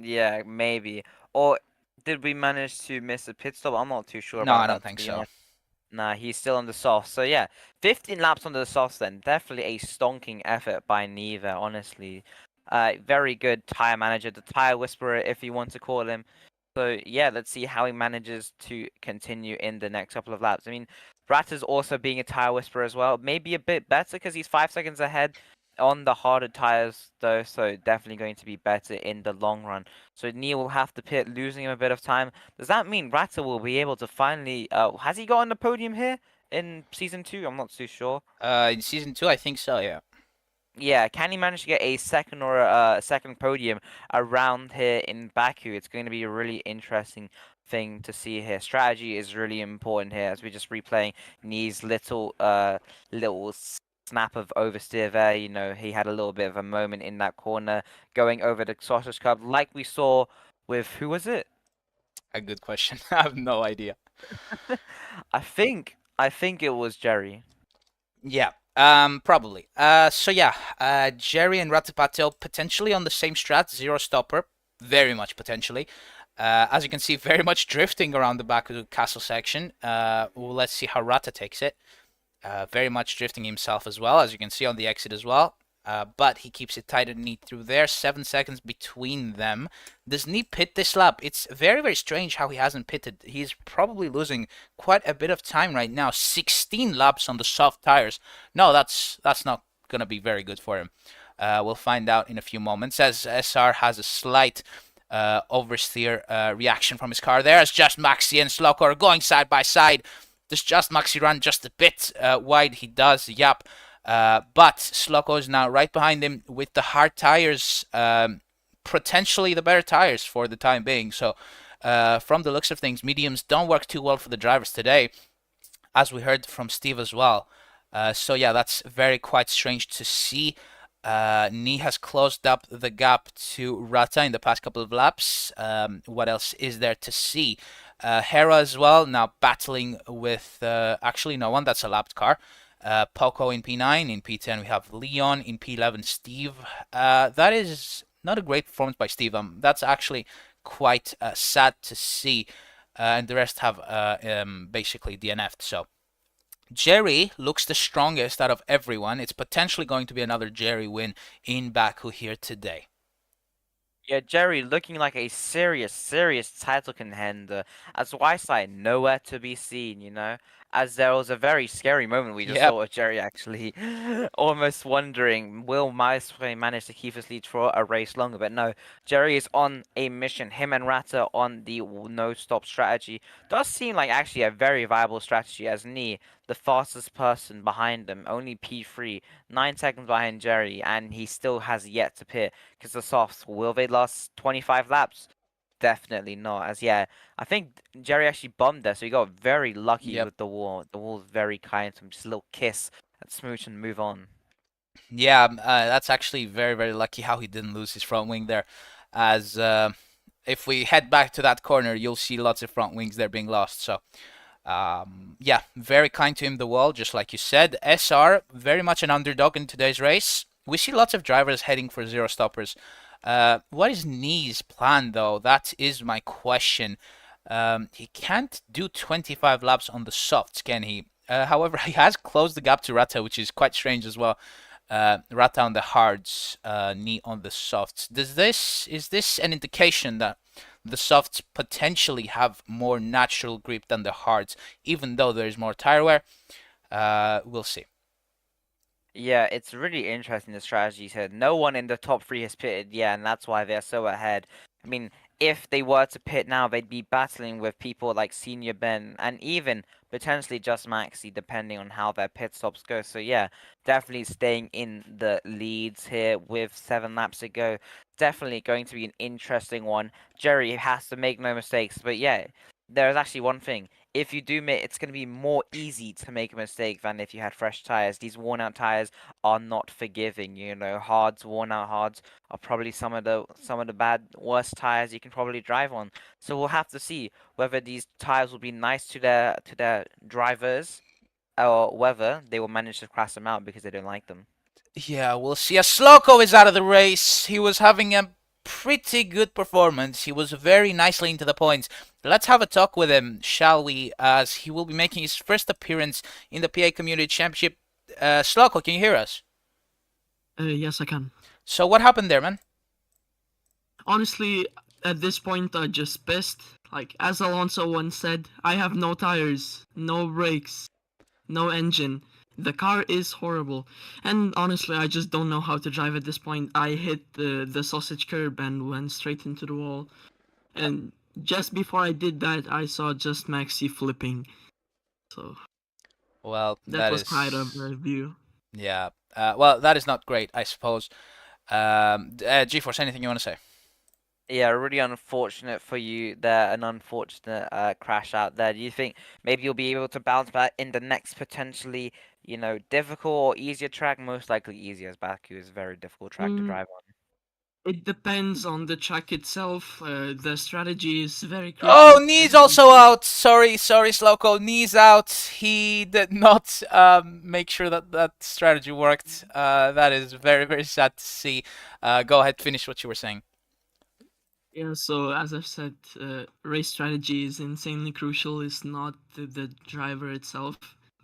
Yeah, maybe. Or did we manage to miss a pit stop? I'm not too sure No, about I don't that, to think be so. honest. Nah, he's still on the softs. So yeah, 15 laps on the softs then. Definitely a stonking effort by Neva, honestly. Very good tire manager, the tire whisperer, if you want to call him. So yeah, let's see how he manages to continue in the next couple of laps. I mean, Brat is also being a tire whisperer as well. Maybe a bit better because he's 5 seconds ahead on the harder tires though, so definitely going to be better in the long run. So Neil will have to pit, losing him a bit of time. Does that mean Rata will be able to finally? Has he got on the podium here in season 2? I'm not too sure. In season 2, I think so, yeah. Yeah, can he manage to get a second or a second podium around here in Baku? It's going to be a really interesting thing to see here. Strategy is really important here as we're just replaying Nee's little snap of oversteer there. You know, he had a little bit of a moment in that corner going over the Sausage Cup like we saw with who was it? A good question. I have no idea. I think it was Jerry. Yeah, probably. So yeah, Jerry and Ratapatel potentially on the same strat, zero stopper, very much potentially. As you can see, very much drifting around the back of the castle section. Well, let's see how Rata takes it. Very much drifting himself as well, as you can see on the exit as well. But he keeps it tight and neat through there. 7 seconds between them. Does Knee pit this lap? It's very, very strange how he hasn't pitted. He's probably losing quite a bit of time right now. 16 laps on the soft tires. No, that's not going to be very good for him. We'll find out in a few moments as SR has a slight oversteer reaction from his car there as Just Maxi and Sloko are going side by side. Does Just Maxi run just a bit wide? He does, yep. But Sloko is now right behind him with the hard tires, potentially the better tires for the time being. So, from the looks of things, mediums don't work too well for the drivers today, as we heard from Steve as well. So yeah, that's very quite strange to see. Ni has closed up the gap to Rata in the past couple of laps. What else is there to see? Hera as well, now battling with actually no one, that's a lapped car. Poco in P9, in P10 we have Leon, in P11 Steve. That is not a great performance by Steve. That's actually quite sad to see. And the rest have basically DNF'd. So Jerry looks the strongest out of everyone. It's potentially going to be another Jerry win in Baku here today. Yeah, Jerry looking like a serious title contender. As Whiteside nowhere to be seen, you know? As there was a very scary moment we just Yep. saw of Jerry actually almost wondering, will Maestro manage to keep his lead for a race longer? But no, Jerry is on a mission. Him and Rata on the no-stop strategy. Does seem like actually a very viable strategy as Ni, the fastest person behind them, only P3, 9 seconds behind Jerry, and he still has yet to pit. Because the softs, will they last 25 laps? Definitely not. As yeah, I think Jerry actually bombed there, so he got very lucky Yep. with the wall. The wall's very kind to him, just a little kiss and smooch and move on. Yeah, that's actually very, very lucky how he didn't lose his front wing there. As if we head back to that corner, you'll see lots of front wings there being lost. So, yeah, very kind to him, the wall, just like you said. SR, very much an underdog in today's race. We see lots of drivers heading for zero stoppers. What is Knee's plan, though? That is my question. He can't do 25 laps on the softs, can he? However, he has closed the gap to Rata, which is quite strange as well. Rata on the hards, Knee on the softs. Is this an indication that the softs potentially have more natural grip than the hards, even though there is more tire wear? We'll see. Yeah, it's really interesting the strategy said. No one in the top three has pitted, yeah, and that's why they're so ahead. I mean, if they were to pit now, they'd be battling with people like Senior Ben and even potentially just Maxi, depending on how their pit stops go. So yeah, definitely staying in the leads here with 7 laps to go. Definitely going to be an interesting one. Jerry has to make no mistakes, but yeah, there's actually one thing if you do make, it's going to be more easy to make a mistake than if you had fresh tires. These worn out tires are not forgiving. You know, hards, worn out hards are probably some of the bad worst tires you can probably drive on. So we'll have to see whether these tires will be nice to their drivers or whether they will manage to crash them out because they don't like them. Yeah, we'll see. As Sloko is out of the race, he was having a pretty good performance. He was very nicely into the points. Let's have a talk with him, shall we? As he will be making his first appearance in the PA Community Championship. Sloko, can you hear us? Yes, I can. So what happened there, man? Honestly, at this point, I just pissed. Like, as Alonso once said, I have no tires, no brakes, no engine. The car is horrible. And honestly, I just don't know how to drive at this point. I hit the sausage curb and went straight into the wall. And just before I did that, I saw just Maxi flipping. So Well, that was is quite a view. yeah. Well, that is not great, I suppose. GeForce, anything you want to say? Yeah, really unfortunate for you there, an unfortunate crash out there. Do you think maybe you'll be able to bounce back in the next potentially, difficult or easier track? Most likely easier, as Baku is a very difficult track to Mm, drive on. it depends on the track itself. The strategy is very Oh, crucial. knee's also out. Sorry, Sloko. Knee's out. He did not make sure that that strategy worked. That is very, very sad to see. Go ahead, finish what you were saying. Yeah, so as I've said, race strategy is insanely crucial. It's not the driver itself.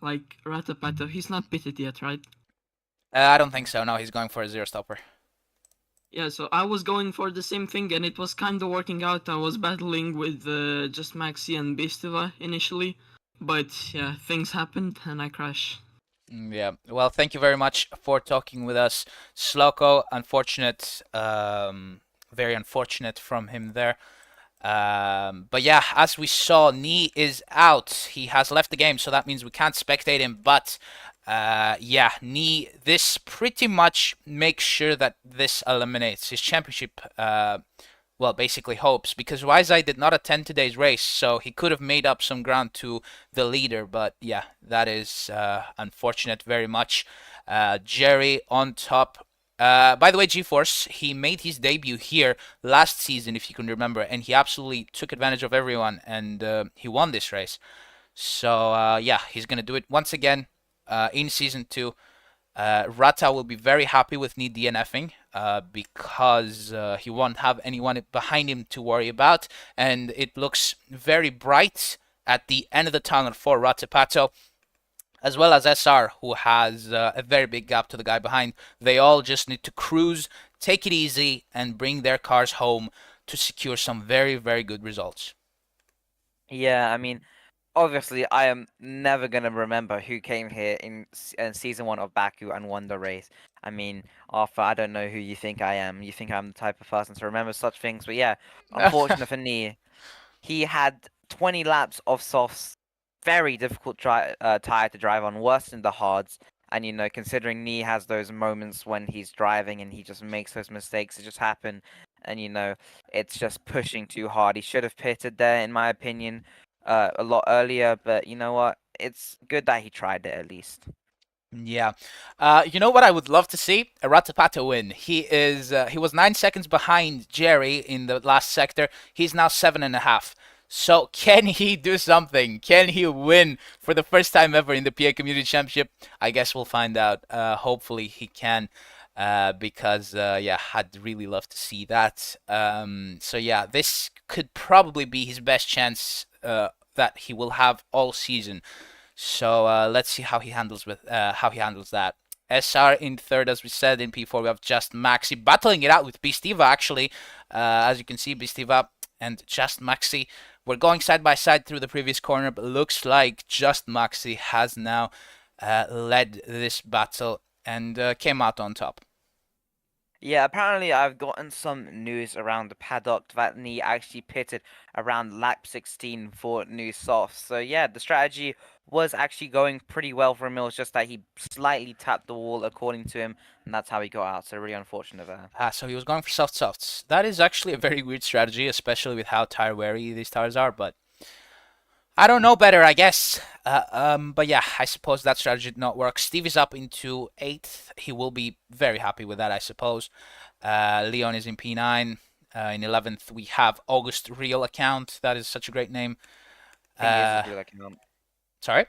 Like Ratapato, he's not pitted yet, right? I don't think so. No, he's going for a zero stopper. Yeah, so I was going for the same thing, and it was kind of working out. I was battling with just Maxi and Bestiva initially, but yeah, things happened and I crashed. Yeah. Well, thank you very much for talking with us, Sloko. Unfortunate, very unfortunate from him there. But yeah, as we saw, Knee is out. He has left the game, so that means we can't spectate him. But yeah, Knee, this pretty much makes sure that this eliminates his championship. Well, basically hopes, because Wisei did not attend today's race, so he could have made up some ground to the leader. But yeah, that is unfortunate very much. Jerry on top. By the way, GeForce, he made his debut here last season, if you can remember, and he absolutely took advantage of everyone, and he won this race. So yeah, he's gonna do it once again in season 2. Rata will be very happy with Need DNFing because he won't have anyone behind him to worry about, and it looks very bright at the end of the tunnel for Ratapato, as well as SR, who has a very big gap to the guy behind. They all just need to cruise, take it easy, and bring their cars home to secure some very, very good results. Yeah, I mean, obviously, I am never gonna remember who came here in season 1 of Baku and won the race. I mean, Arthur, I don't know who you think I am. You think I'm the type of person to remember such things, but yeah, unfortunate for me, he had 20 laps of softs, very difficult tire to drive on, worse than the hards. And considering Nee has those moments when he's driving and he just makes those mistakes, it just happen. And it's just pushing too hard. He should have pitted there, in my opinion, a lot earlier. But you know what? It's good that he tried it at least. Yeah. You know what I would love to see? A Ratapato win. He was 9 seconds behind Jerry in the last sector. He's now 7.5. So can he do something? Can he win for the first time ever in the PA Community Championship? I guess we'll find out. Hopefully he can. Because yeah, I'd really love to see that. So yeah, this could probably be his best chance that he will have all season. So let's see how he handles that. SR in third, as we said. In P4, we have Just Maxi battling it out with Bistiva. Actually, as you can see, Bistiva and Just Maxi were going side by side through the previous corner, but looks like Just Maxi has now led this battle and came out on top. Yeah, apparently I've gotten some news around the paddock that Knee actually pitted around lap 16 for new softs. So yeah, the strategy was actually going pretty well for him. It was just that he slightly tapped the wall according to him, and that's how he got out. So really unfortunate there. So he was going for softs. That is actually a very weird strategy, especially with how tire weary these tires are, but I don't know better, I guess. But yeah, I suppose that strategy did not work. Steve is up into 8th. He will be very happy with that, I suppose. Leon is in P9. In 11th, we have August Real Account. That is such a great name. I think it is his real account. Sorry?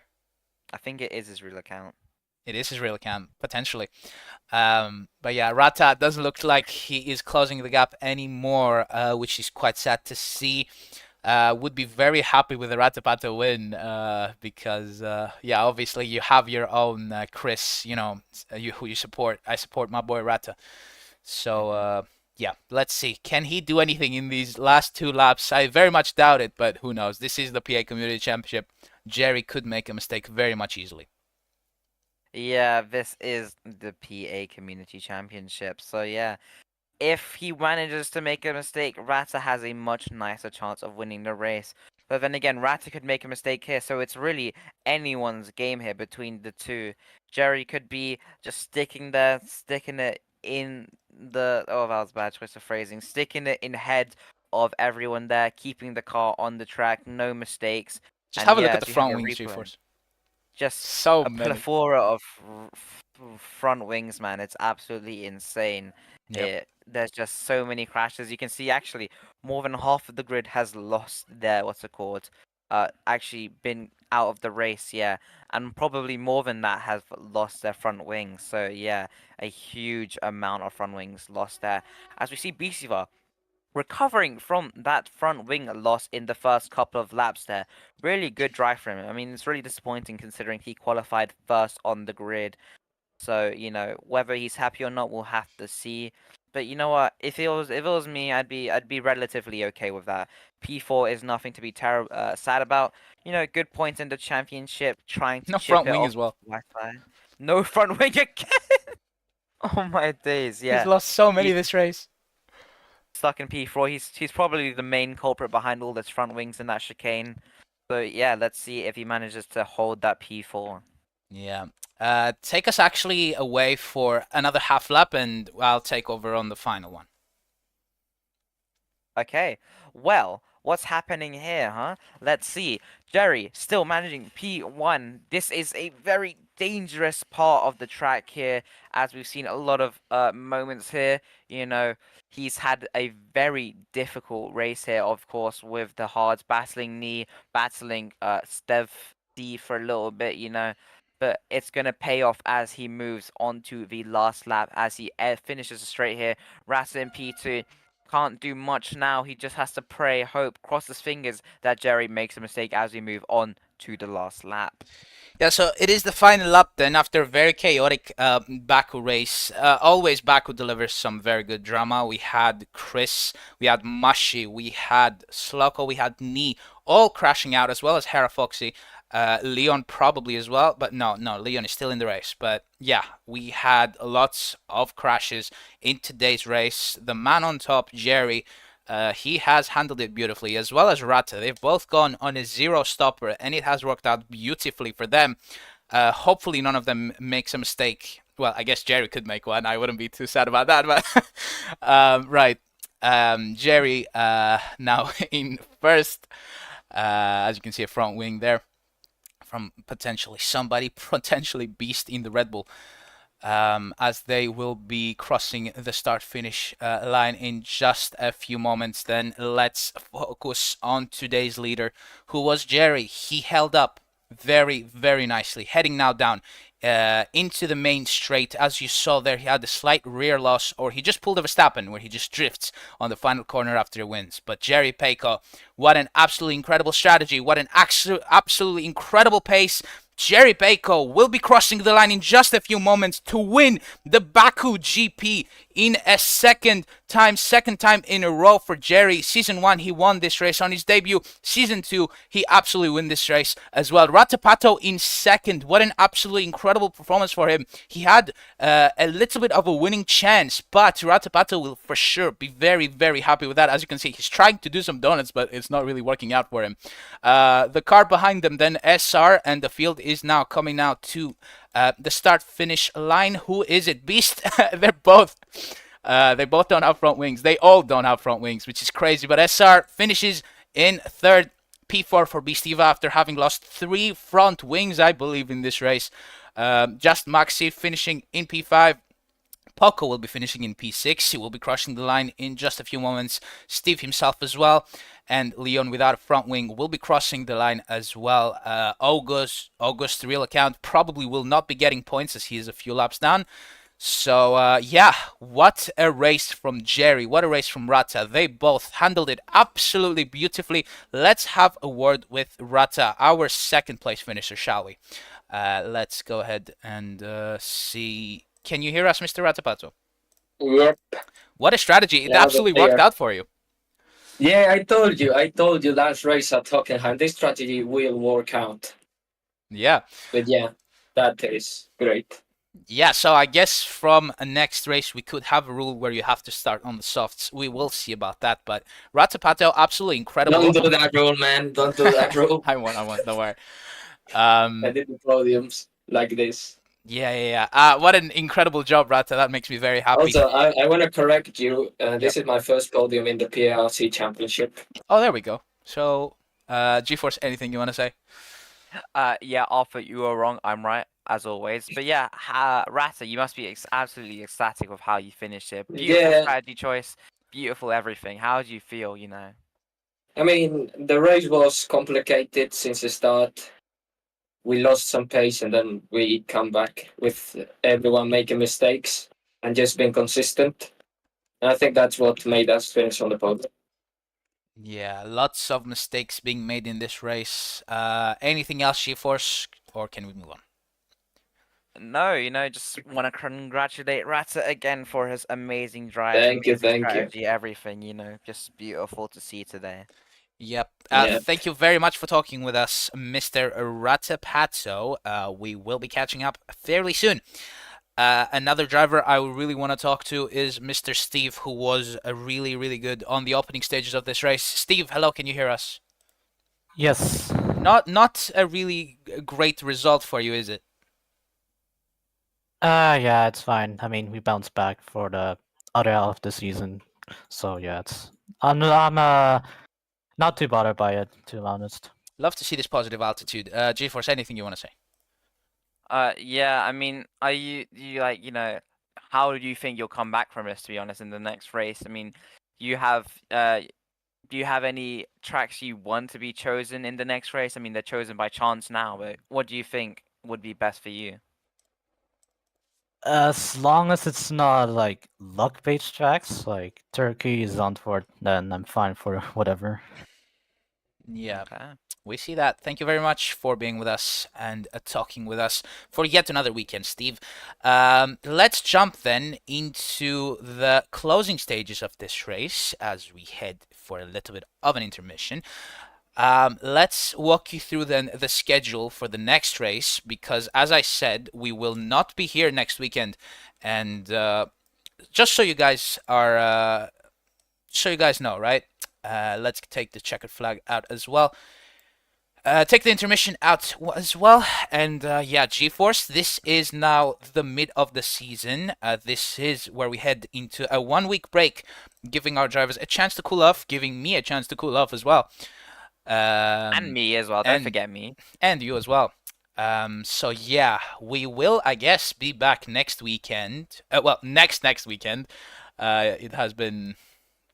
I think it is his real account. It is his real account, potentially. But yeah, Rata doesn't look like he is closing the gap anymore, which is quite sad to see. Would be very happy with the Ratapata win because, yeah, obviously you have your own Chris, who you support. I support my boy Rata. So, yeah, let's see. Can he do anything in these last 2 laps? I very much doubt it, but who knows? This is the PA Community Championship. Jerry could make a mistake very much easily. Yeah, this is the PA Community Championship. So yeah, if he manages to make a mistake, Rata has a much nicer chance of winning the race. But then again, Rata could make a mistake here, so it's really anyone's game here between the two. Jerry could be just sticking there, sticking it in the... Oh, that was a bad choice of phrasing. Sticking it in head of everyone there, keeping the car on the track, no mistakes. Just And have a look yeah, at the as you have front a wings, replay, G-Force. just So a many. plethora of front wings, man. It's absolutely insane. Yep. There's just so many crashes. You can see actually more than half of the grid has lost their actually been out of the race, yeah, and probably more than that have lost their front wings. So yeah, a huge amount of front wings lost there. As we see Bisiva recovering from that front wing loss in the first couple of laps there. Really good drive from him. I mean, it's really disappointing considering he qualified first on the grid. So, whether he's happy or not, we'll have to see. But you know what? If it was me, I'd be relatively okay with that. P4 is nothing to be sad about. Good points in the championship, trying to No chip front it wing off as well. Wi-Fi. No front wing again. Oh my days, yeah. He's lost so many He's this race. stuck in P4. He's probably the main culprit behind all this front wings and that chicane. So yeah, let's see if he manages to hold that P4. Yeah. Take us actually away for another half lap, and I'll take over on the final one. Okay, well, what's happening here, huh? Let's see. Jerry still managing P1. This is a very dangerous part of the track here, as we've seen a lot of moments here. He's had a very difficult race here, of course, with the hards battling Knee, battling Stev D for a little bit, But it's going to pay off as he moves on to the last lap, as he finishes straight here. Rata in P2. Can't do much now. He just has to pray, hope, cross his fingers that Jerry makes a mistake as we move on to the last lap. Yeah, so it is the final lap then after a very chaotic Baku race. Always Baku delivers some very good drama. We had Chris, we had Mashi, we had Sloko, we had Knee, all crashing out, as well as Hera Foxy. Leon probably as well, but no, Leon is still in the race. But yeah, we had lots of crashes in today's race. The man on top, Jerry, he has handled it beautifully, as well as Rata. They've both gone on a 0 stopper, and it has worked out beautifully for them. Hopefully none of them makes a mistake. Well, I guess Jerry could make one. I wouldn't be too sad about that, but right. Jerry now in first. As you can see, a front wing there from potentially somebody, potentially Beast in the Red Bull, as they will be crossing the start-finish line in just a few moments. Then let's focus on today's leader, who was Jerry. He held up very, very nicely, heading now down into the main straight. As you saw there, he had a slight rear loss, or he just pulled a Verstappen, where he just drifts on the final corner after he wins. But Jerry Peiko, what an absolutely incredible strategy, what an absolutely incredible pace, Jerry Bako will be crossing the line in just a few moments to win the Baku GP in a second time in a row for Jerry. Season 1, he won this race on his debut. Season 2, he absolutely won this race as well. Ratapato in second. What an absolutely incredible performance for him. He had a little bit of a winning chance, but Ratapato will for sure be very, very happy with that. As you can see, he's trying to do some donuts, but it's not really working out for him. The car behind them, then SR, and the field is now coming out to the start-finish line. Who is it? Beast? They're both. They both don't have front wings. They all don't have front wings, which is crazy. But SR finishes in third. P4 for Beastiva after having lost 3 front wings, I believe, in this race. Just Maxi finishing in P5. Poco will be finishing in P6. He will be crossing the line in just a few moments. Steve himself as well. And Leon without a front wing will be crossing the line as well. August, real account, probably will not be getting points as he is a few laps down. So, yeah, what a race from Jerry. What a race from Rata. They both handled it absolutely beautifully. Let's have a word with Rata, our second place finisher, shall we? Let's go ahead and see. Can you hear us, Mr. Ratapato? Yep. What a strategy. It Loud and absolutely worked clear. out for you. Yeah, I told you last race at Hockenheim, this strategy will work out. Yeah. But yeah, that is great. Yeah, so I guess from a next race we could have a rule where you have to start on the softs. We will see about that, but Ratapato, absolutely incredible. Don't do that rule, man. Don't do that rule. I won't, don't worry. I did the podiums like this. Yeah. What an incredible job, Rata. That makes me very happy. Also, I want to correct you. This is my first podium in the PRC Championship. Oh, there we go. So, GeForce, anything you want to say? Yeah, Arthur, you were wrong. I'm right, as always. But yeah, Rata, you must be absolutely ecstatic with how you finished it. Beautiful Yeah. strategy choice, beautiful everything. How do you feel, you know? I mean, the race was complicated since the start. We lost some pace and then we come back with everyone making mistakes and just being consistent. And I think that's what made us finish on the podium. Yeah, lots of mistakes being made in this race. Anything else, GeForce, or can we move on? No, you know, just want to congratulate Rata again for his amazing drive, Thank you, amazing thank you. strategy, everything, you know, just beautiful to see today. Yep. Yep. Thank you very much for talking with us, Mr. Ratapazzo. We will be catching up fairly soon. Another driver I would really want to talk to is Mr. Steve, who was really, really good on the opening stages of this race. Steve, hello, can you hear us? Yes. Not a really great result for you, is it? Yeah, it's fine. I mean, we bounced back for the other half of the season, so yeah, I'm not too bothered by it, to be honest. Love to see this positive altitude. GeForce, anything you want to say? Yeah, I mean, are you like, you know, how do you think you'll come back from this, to be honest, in the next race? I mean, do you have any tracks you want to be chosen in the next race? I mean, they're chosen by chance now, but what do you think would be best for you? As long as it's not like luck-based tracks, like Turkey, Zandvoort, then I'm fine for whatever. Yeah. Okay. We see that. Thank you very much for being with us and talking with us for yet another weekend, Steve. Let's jump then into the closing stages of this race as we head for a little bit of an intermission. Let's walk you through then the schedule for the next race because, as I said, we will not be here next weekend. And just so you guys are, so you guys know, right? Let's take the checkered flag out as well. Take the intermission out as well. And yeah, GeForce, this is now the mid of the season. This is where we head into a 1 week break, giving our drivers a chance to cool off, giving me a chance to cool off as well. And me as well, don't forget me. And you as well. So yeah, we will, I guess, be back next weekend. Well, next weekend. It has been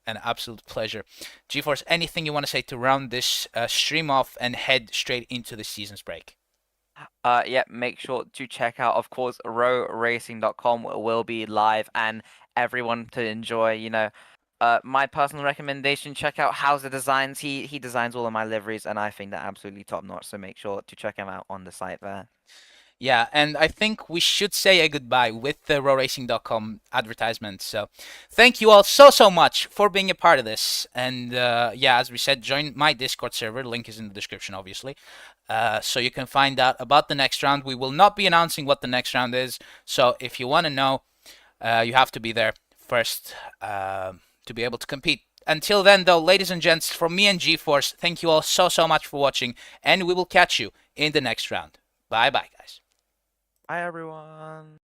an absolute pleasure. GeForce, anything you want to say to round this stream off and head straight into the season's break? Yeah, make sure to check out, of course, rowracing.com will be live and everyone to enjoy, you know, My personal recommendation: check out Hauser Designs. He designs all of my liveries, and I think they're absolutely top notch. So make sure to check him out on the site there. Yeah, and I think we should say a goodbye with the rowracing.com advertisement. So thank you all so much for being a part of this. And yeah, as we said, join my Discord server. Link is in the description, obviously. So you can find out about the next round. We will not be announcing what the next round is. So if you want to know, you have to be there first to be able to compete. Until then, though, ladies and gents, from me and GeForce, thank you all so much for watching. And we will catch you in the next round. Bye-bye, guys. Bye, everyone.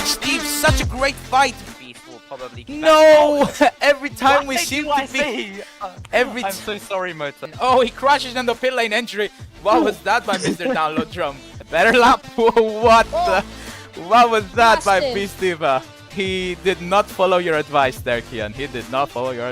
Steve, such a great fight. Beast will probably. No! Every time we Why seem do I to be. say? I'm so sorry, Motor. Oh, he crashes in the pit lane entry. What was that by Mr. Download Drum? Better lap. What the? What was that by Massive. Beast Diva? He did not follow your advice there, Kian. He did not follow your